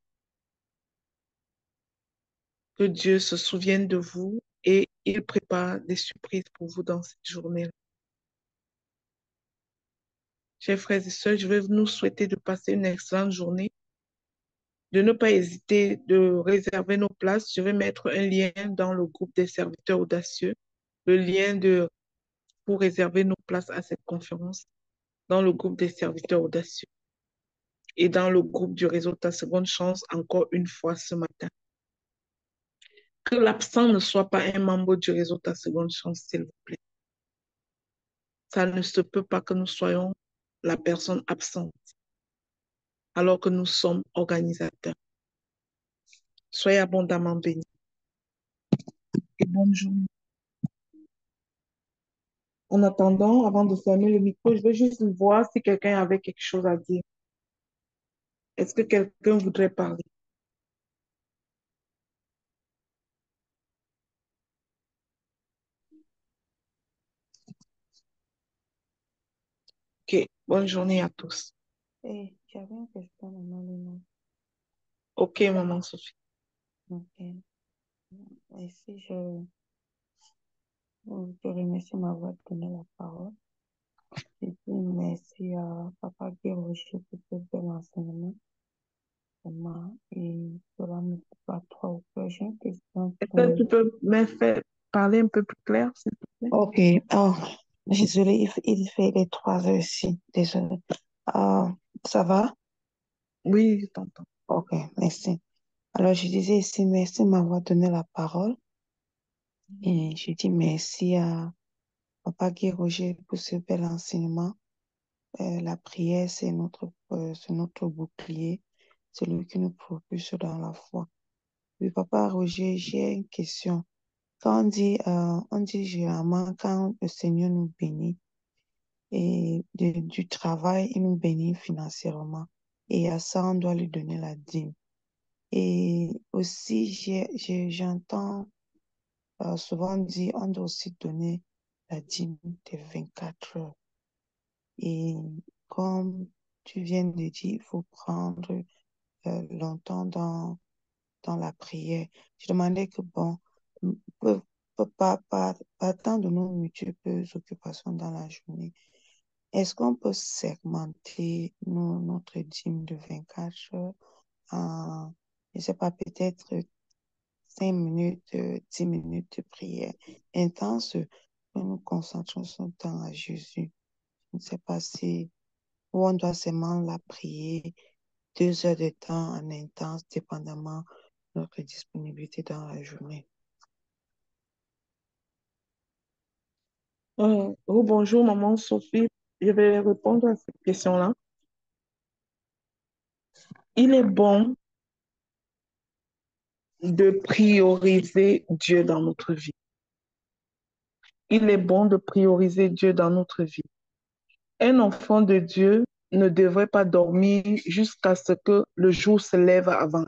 Que Dieu se souvienne de vous et il prépare des surprises pour vous dans cette journée-là. Chers frères et sœurs, je vais nous souhaiter de passer une excellente journée, de ne pas hésiter de réserver nos places. Je vais mettre un lien dans le groupe des serviteurs audacieux, le lien pour réserver nos places à cette conférence. dans le groupe des serviteurs audacieux et dans le groupe du réseau Ta Seconde Chance encore une fois ce matin. Que l'absent ne soit pas un membre du réseau Ta Seconde Chance, s'il vous plaît. Ça ne se peut pas que nous soyons la personne absente alors que nous sommes organisateurs. Soyez abondamment bénis et bonne journée. En attendant, avant de fermer le micro, je vais juste voir si quelqu'un avait quelque chose à dire. Est-ce que quelqu'un voudrait parler? Ok, bonne journée à tous. Et j'avais une question, maman Lena. Ok, maman Sophie. Ok. Et si je remercie ma voix de donner la parole. Je dis merci à Papa Guy Rocher pour ce bel enseignement. Vraiment, et cela me coupe pas trop au cœur. J'ai une question Est-ce que pour... tu peux me faire parler un peu plus clair, s'il te plaît? Ok. Oh, désolé, il fait les 3 heures ici. Désolé. Ah, ça va? Oui, je t'entends. Ok, merci. Alors, je disais ici, merci de m'avoir donné la parole. Et je dis merci à Papa Guy Roger pour ce bel enseignement. La prière, c'est notre bouclier, c'est lui qui nous propulse dans la foi. Oui, Papa Roger, j'ai une question. Quand on dit généralement, quand le Seigneur nous bénit et du travail, il nous bénit financièrement. Et à ça, on doit lui donner la dîme. Et aussi, j'entends souvent dire, on doit aussi donner la dîme des 24 heures. Et comme tu viens de dire, il faut prendre longtemps dans la prière. Je demandais que, bon, peu- pas tant de nos multiples occupations dans la journée. Est-ce qu'on peut segmenter notre dîme de 24 heures en, je ne sais pas, peut-être 5 minutes, 10 minutes de prière intense, que nous concentrons son temps à Jésus. Je ne sais pas si où on doit seulement la prier 2 heures de temps en intense, dépendamment de notre disponibilité dans la journée. Bonjour, maman Sophie. Je vais répondre à cette question-là. Il est bon de prioriser Dieu dans notre vie. Il est bon de prioriser Dieu dans notre vie. Un enfant de Dieu ne devrait pas dormir jusqu'à ce que le jour se lève avant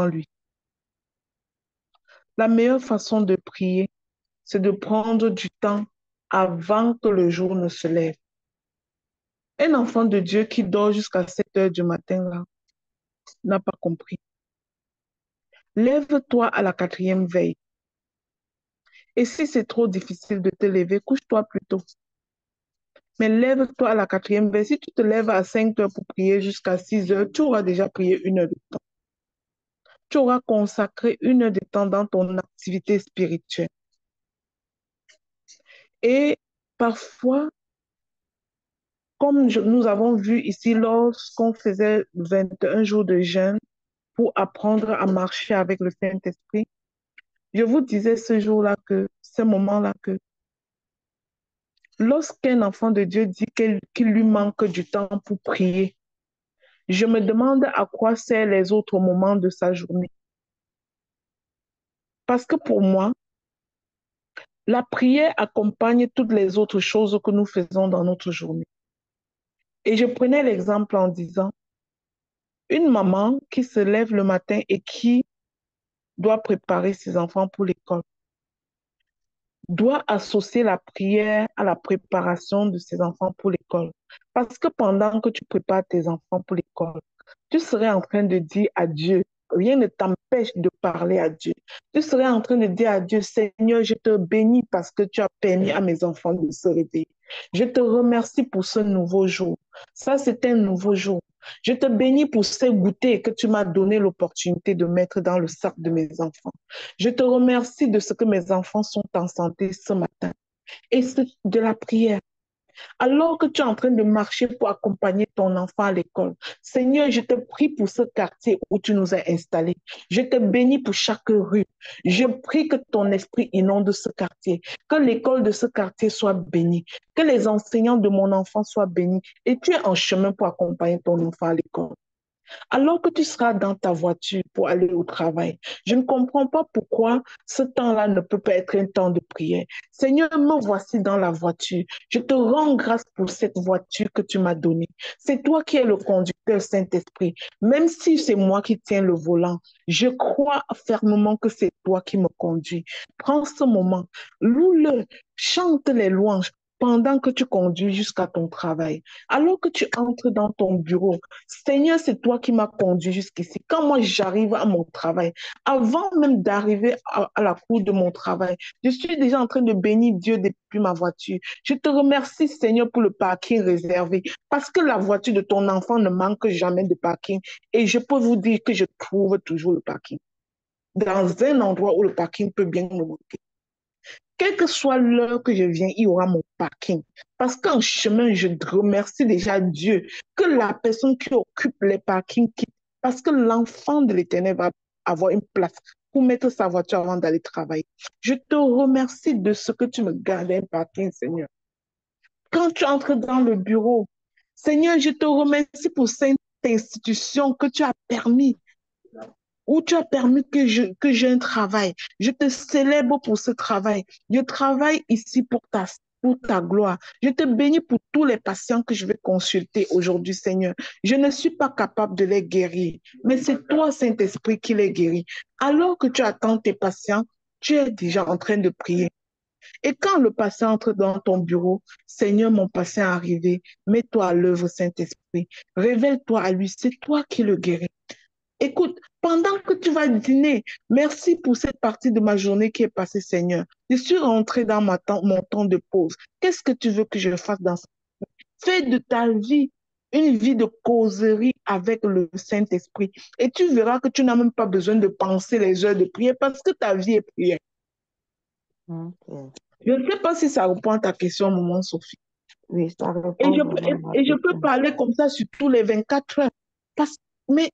lui. La meilleure façon de prier, c'est de prendre du temps avant que le jour ne se lève. Un enfant de Dieu qui dort jusqu'à 7 heures du matin, là, n'a pas compris. Lève-toi à la 4e veille. Et si c'est trop difficile de te lever, couche-toi plus tôt. Mais lève-toi à la 4e veille. Si tu te lèves à 5 heures pour prier jusqu'à 6 heures, tu auras déjà prié 1 heure de temps. Tu auras consacré 1 heure de temps dans ton activité spirituelle. Et parfois, comme nous avons vu ici, lorsqu'on faisait 21 jours de jeûne pour apprendre à marcher avec le Saint-Esprit, je vous disais ce jour-là ce moment-là lorsqu'un enfant de Dieu dit qu'il lui manque du temps pour prier, je me demande à quoi servent les autres moments de sa journée. Parce que pour moi, la prière accompagne toutes les autres choses que nous faisons dans notre journée. Et je prenais l'exemple en disant, une maman qui se lève le matin et qui doit préparer ses enfants pour l'école, doit associer la prière à la préparation de ses enfants pour l'école. Parce que pendant que tu prépares tes enfants pour l'école, tu serais en train de dire à Dieu, rien ne t'empêche de parler à Dieu. Tu serais en train de dire à Dieu, Seigneur, je te bénis parce que tu as permis à mes enfants de se réveiller. Je te remercie pour ce nouveau jour. Ça, c'est un nouveau jour. Je te bénis pour ces goûters que tu m'as donné l'opportunité de mettre dans le sac de mes enfants. Je te remercie de ce que mes enfants sont en santé ce matin. Et c'est de la prière. Alors que tu es en train de marcher pour accompagner ton enfant à l'école, Seigneur, je te prie pour ce quartier où tu nous as installés. Je te bénis pour chaque rue. Je prie que ton esprit inonde ce quartier, que l'école de ce quartier soit bénie, que les enseignants de mon enfant soient bénis et tu es en chemin pour accompagner ton enfant à l'école. Alors que tu seras dans ta voiture pour aller au travail, je ne comprends pas pourquoi ce temps-là ne peut pas être un temps de prière. Seigneur, me voici dans la voiture. Je te rends grâce pour cette voiture que tu m'as donnée. C'est toi qui es le conducteur, Saint-Esprit. Même si c'est moi qui tiens le volant, je crois fermement que c'est toi qui me conduis. Prends ce moment, loue-le, chante les louanges pendant que tu conduis jusqu'à ton travail. Alors que tu entres dans ton bureau, Seigneur, c'est toi qui m'as conduit jusqu'ici. Quand moi j'arrive à mon travail, avant même d'arriver à la cour de mon travail, je suis déjà en train de bénir Dieu depuis ma voiture. Je te remercie, Seigneur, pour le parking réservé, parce que la voiture de ton enfant ne manque jamais de parking. Et je peux vous dire que je trouve toujours le parking. Dans un endroit où le parking peut bien me manquer. Quelle que soit l'heure que je viens, il y aura mon parking. Parce qu'en chemin, je remercie déjà Dieu que la personne qui occupe les parkings quitte. Parce que l'enfant de l'Éternel va avoir une place pour mettre sa voiture avant d'aller travailler. Je te remercie de ce que tu me gardes un parking, Seigneur. Quand tu entres dans le bureau, Seigneur, je te remercie pour cette institution que tu as permis où tu as permis que j'ai un travail. Je te célèbre pour ce travail. Je travaille ici pour ta gloire. Je te bénis pour tous les patients que je vais consulter aujourd'hui, Seigneur. Je ne suis pas capable de les guérir, mais c'est toi, Saint-Esprit, qui les guérit. Alors que tu attends tes patients, tu es déjà en train de prier. Et quand le patient entre dans ton bureau, Seigneur, mon patient est arrivé, mets-toi à l'œuvre, Saint-Esprit. Révèle-toi à lui, c'est toi qui le guéris. Écoute, pendant que tu vas dîner, merci pour cette partie de ma journée qui est passée, Seigneur. Je suis rentrée dans mon temps de pause. Qu'est-ce que tu veux que je fasse dans ça? Fais de ta vie une vie de causerie avec le Saint-Esprit. Et tu verras que tu n'as même pas besoin de penser les heures de prière parce que ta vie est prière. Ok. Je ne sais pas si ça répond à ta question, maman Sophie. Oui, ça Et répond vraiment à ma je peux question. parler comme ça sur tous les 24 heures. Mais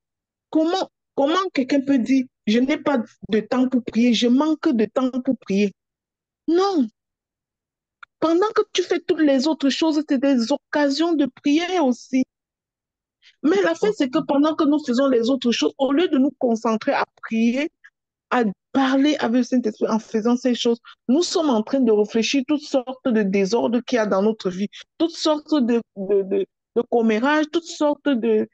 comment quelqu'un peut dire, je n'ai pas de temps pour prier, je manque de temps pour prier? Non. Pendant que tu fais toutes les autres choses, c'est des occasions de prier aussi. Mais la fin, c'est que pendant que nous faisons les autres choses, au lieu de nous concentrer à prier, à parler avec le Saint-Esprit en faisant ces choses, nous sommes en train de réfléchir toutes sortes de désordres qu'il y a dans notre vie, toutes sortes de commérages, toutes sortes de,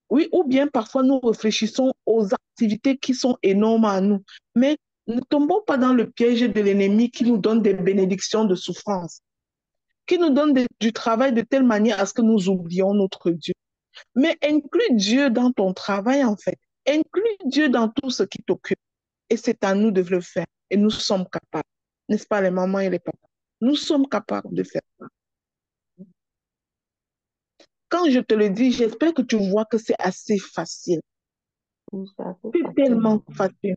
oui, ou bien parfois nous réfléchissons aux activités qui sont énormes à nous. Mais ne tombons pas dans le piège de l'ennemi qui nous donne des bénédictions de souffrance, qui nous donne du travail de telle manière à ce que nous oublions notre Dieu. Mais inclus Dieu dans ton travail, en fait. Inclus Dieu dans tout ce qui t'occupe. Et c'est à nous de le faire. Et nous sommes capables. N'est-ce pas, les mamans et les papas? Nous sommes capables de faire ça. Quand je te le dis, j'espère que tu vois que c'est assez facile. Oui, c'est assez C'est facile. tellement facile.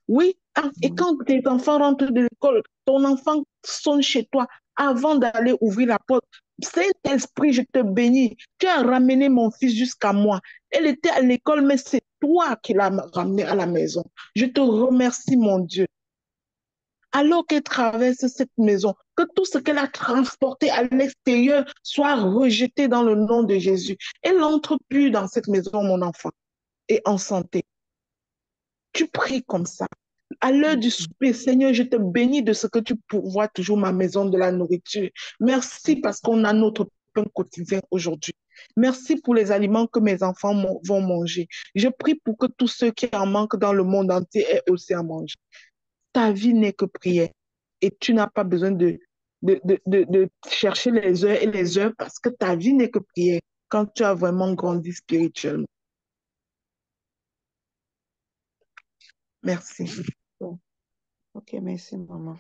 Oui, et quand tes enfants rentrent de l'école, ton enfant sonne chez toi avant d'aller ouvrir la porte. Saint-Esprit, je te bénis. Tu as ramené mon fils jusqu'à moi. Elle était à l'école, mais c'est toi qui l'as ramené à la maison. Je te remercie, mon Dieu. Alors qu'elle traverse cette maison, que tout ce qu'elle a transporté à l'extérieur soit rejeté dans le nom de Jésus. Elle n'entre plus dans cette maison, mon enfant, et en santé. Tu pries comme ça. À l'heure du souper, Seigneur, je te bénis de ce que tu pourvois toujours ma maison de la nourriture. Merci parce qu'on a notre pain quotidien aujourd'hui. Merci pour les aliments que mes enfants vont manger. Je prie pour que tous ceux qui en manquent dans le monde entier aient aussi à manger. Ta vie n'est que prière et tu n'as pas besoin de chercher les heures et les heures parce que ta vie n'est que prière quand tu as vraiment grandi spirituellement. Merci. Ok, merci, maman.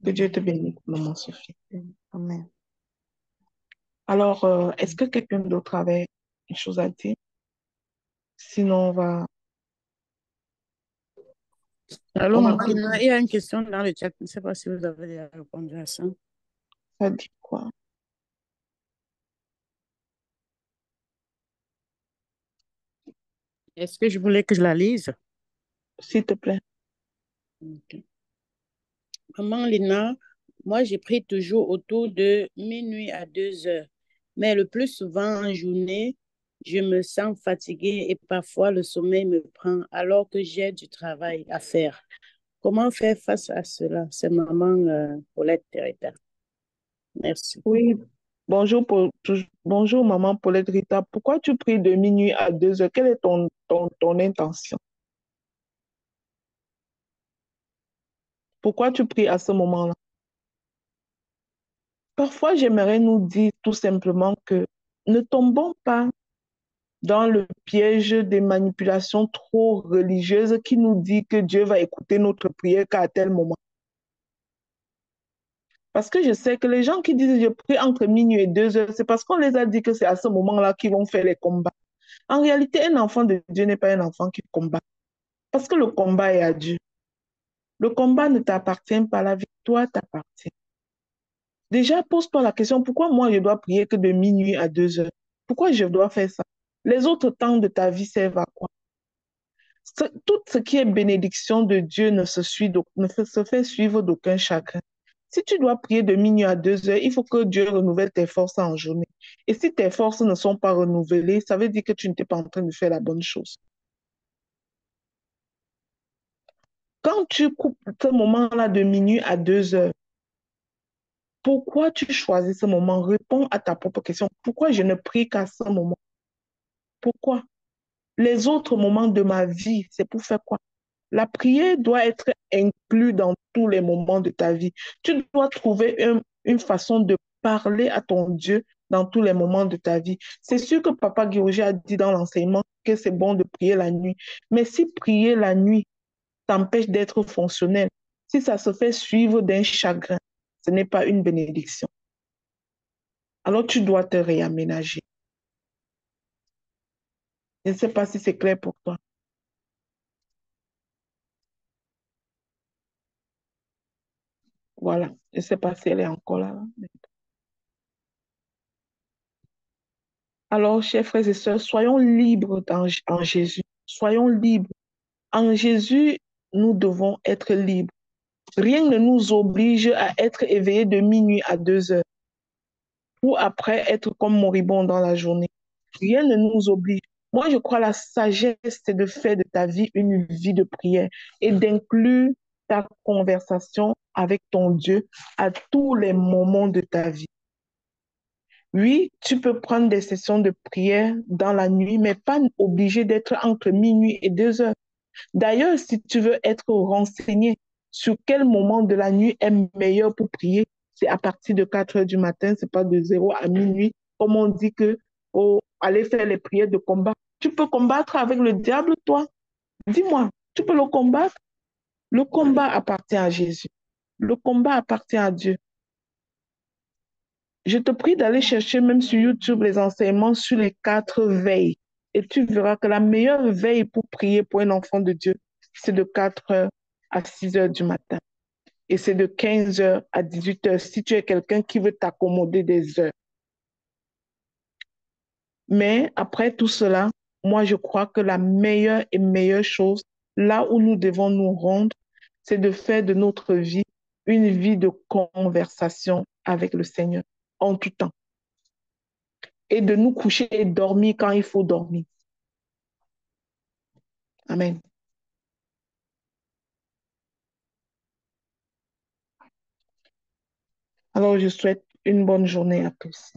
Que Dieu te bénisse, maman Sophie. Amen. Alors, est-ce que quelqu'un d'autre avait une chose à dire? Sinon, on va... Allô, on va... maman, il y a une question dans le chat. Je ne sais pas si vous avez déjà répondu à ça. Ça dit quoi? Est-ce que je voulais que je la lise? S'il te plaît. Ok. Maman Lina, moi j'ai pris toujours autour de minuit à 2 heures. Mais le plus souvent en journée, je me sens fatiguée et parfois le sommeil me prend alors que j'ai du travail à faire. Comment faire face à cela? C'est maman Paulette Tereta. Merci. Oui, bonjour, bonjour maman Paulette Rita. Pourquoi tu pries de minuit à 2 heures? Quelle est ton intention? Pourquoi tu pries à ce moment-là? Parfois, j'aimerais nous dire tout simplement que ne tombons pas dans le piège des manipulations trop religieuses qui nous dit que Dieu va écouter notre prière qu'à tel moment. Parce que je sais que les gens qui disent je prie entre minuit et 2 heures, c'est parce qu'on les a dit que c'est à ce moment-là qu'ils vont faire les combats. En réalité, un enfant de Dieu n'est pas un enfant qui combat. Parce que le combat est à Dieu. Le combat ne t'appartient pas, la victoire t'appartient. Déjà, pose-toi la question, pourquoi moi je dois prier que de minuit à 2 heures? Pourquoi je dois faire ça? Les autres temps de ta vie servent à quoi? Tout ce qui est bénédiction de Dieu ne se fait suivre d'aucun chagrin. Si tu dois prier de minuit à 2 heures, il faut que Dieu renouvelle tes forces en journée. Et si tes forces ne sont pas renouvelées, ça veut dire que tu n'étais pas en train de faire la bonne chose. Quand tu coupes ce moment-là de minuit à 2 heures, pourquoi tu choisis ce moment? Réponds à ta propre question. Pourquoi je ne prie qu'à ce moment? Pourquoi? Les autres moments de ma vie, c'est pour faire quoi? La prière doit être inclue dans tous les moments de ta vie. Tu dois trouver une façon de parler à ton Dieu dans tous les moments de ta vie. C'est sûr que Papa Guiraudie a dit dans l'enseignement que c'est bon de prier la nuit. Mais si prier la nuit t'empêche d'être fonctionnel, si ça se fait suivre d'un chagrin, ce n'est pas une bénédiction. Alors tu dois te réaménager. Je ne sais pas si c'est clair pour toi. Voilà. Je ne sais pas si elle est encore là. Alors, chers frères et sœurs, soyons libres en Jésus. Soyons libres. En Jésus, nous devons être libres. Rien ne nous oblige à être éveillés de minuit à 2 heures ou après être comme moribond dans la journée. Rien ne nous oblige. Moi, je crois la sagesse, c'est de faire de ta vie une vie de prière et d'inclure ta conversation avec ton Dieu à tous les moments de ta vie. Oui, tu peux prendre des sessions de prière dans la nuit, mais pas obligé d'être entre minuit et 2 heures. D'ailleurs, si tu veux être renseigné sur quel moment de la nuit est meilleur pour prier, c'est à partir de 4 heures du matin, c'est pas de 0 à minuit, comme on dit que aller faire les prières de combat. Tu peux combattre avec le diable, toi? Dis-moi, tu peux le combattre? Le combat appartient à Jésus. Le combat appartient à Dieu. Je te prie d'aller chercher même sur YouTube les enseignements sur les 4 veilles. Et tu verras que la meilleure veille pour prier pour un enfant de Dieu, c'est de 4 heures à 6 heures du matin. Et c'est de 15 heures à 18 heures si tu es quelqu'un qui veut t'accommoder des heures. Mais après tout cela, moi, je crois que la meilleure chose, là où nous devons nous rendre, c'est de faire de notre vie une vie de conversation avec le Seigneur en tout temps et de nous coucher et dormir quand il faut dormir. Amen. Alors, je souhaite une bonne journée à tous.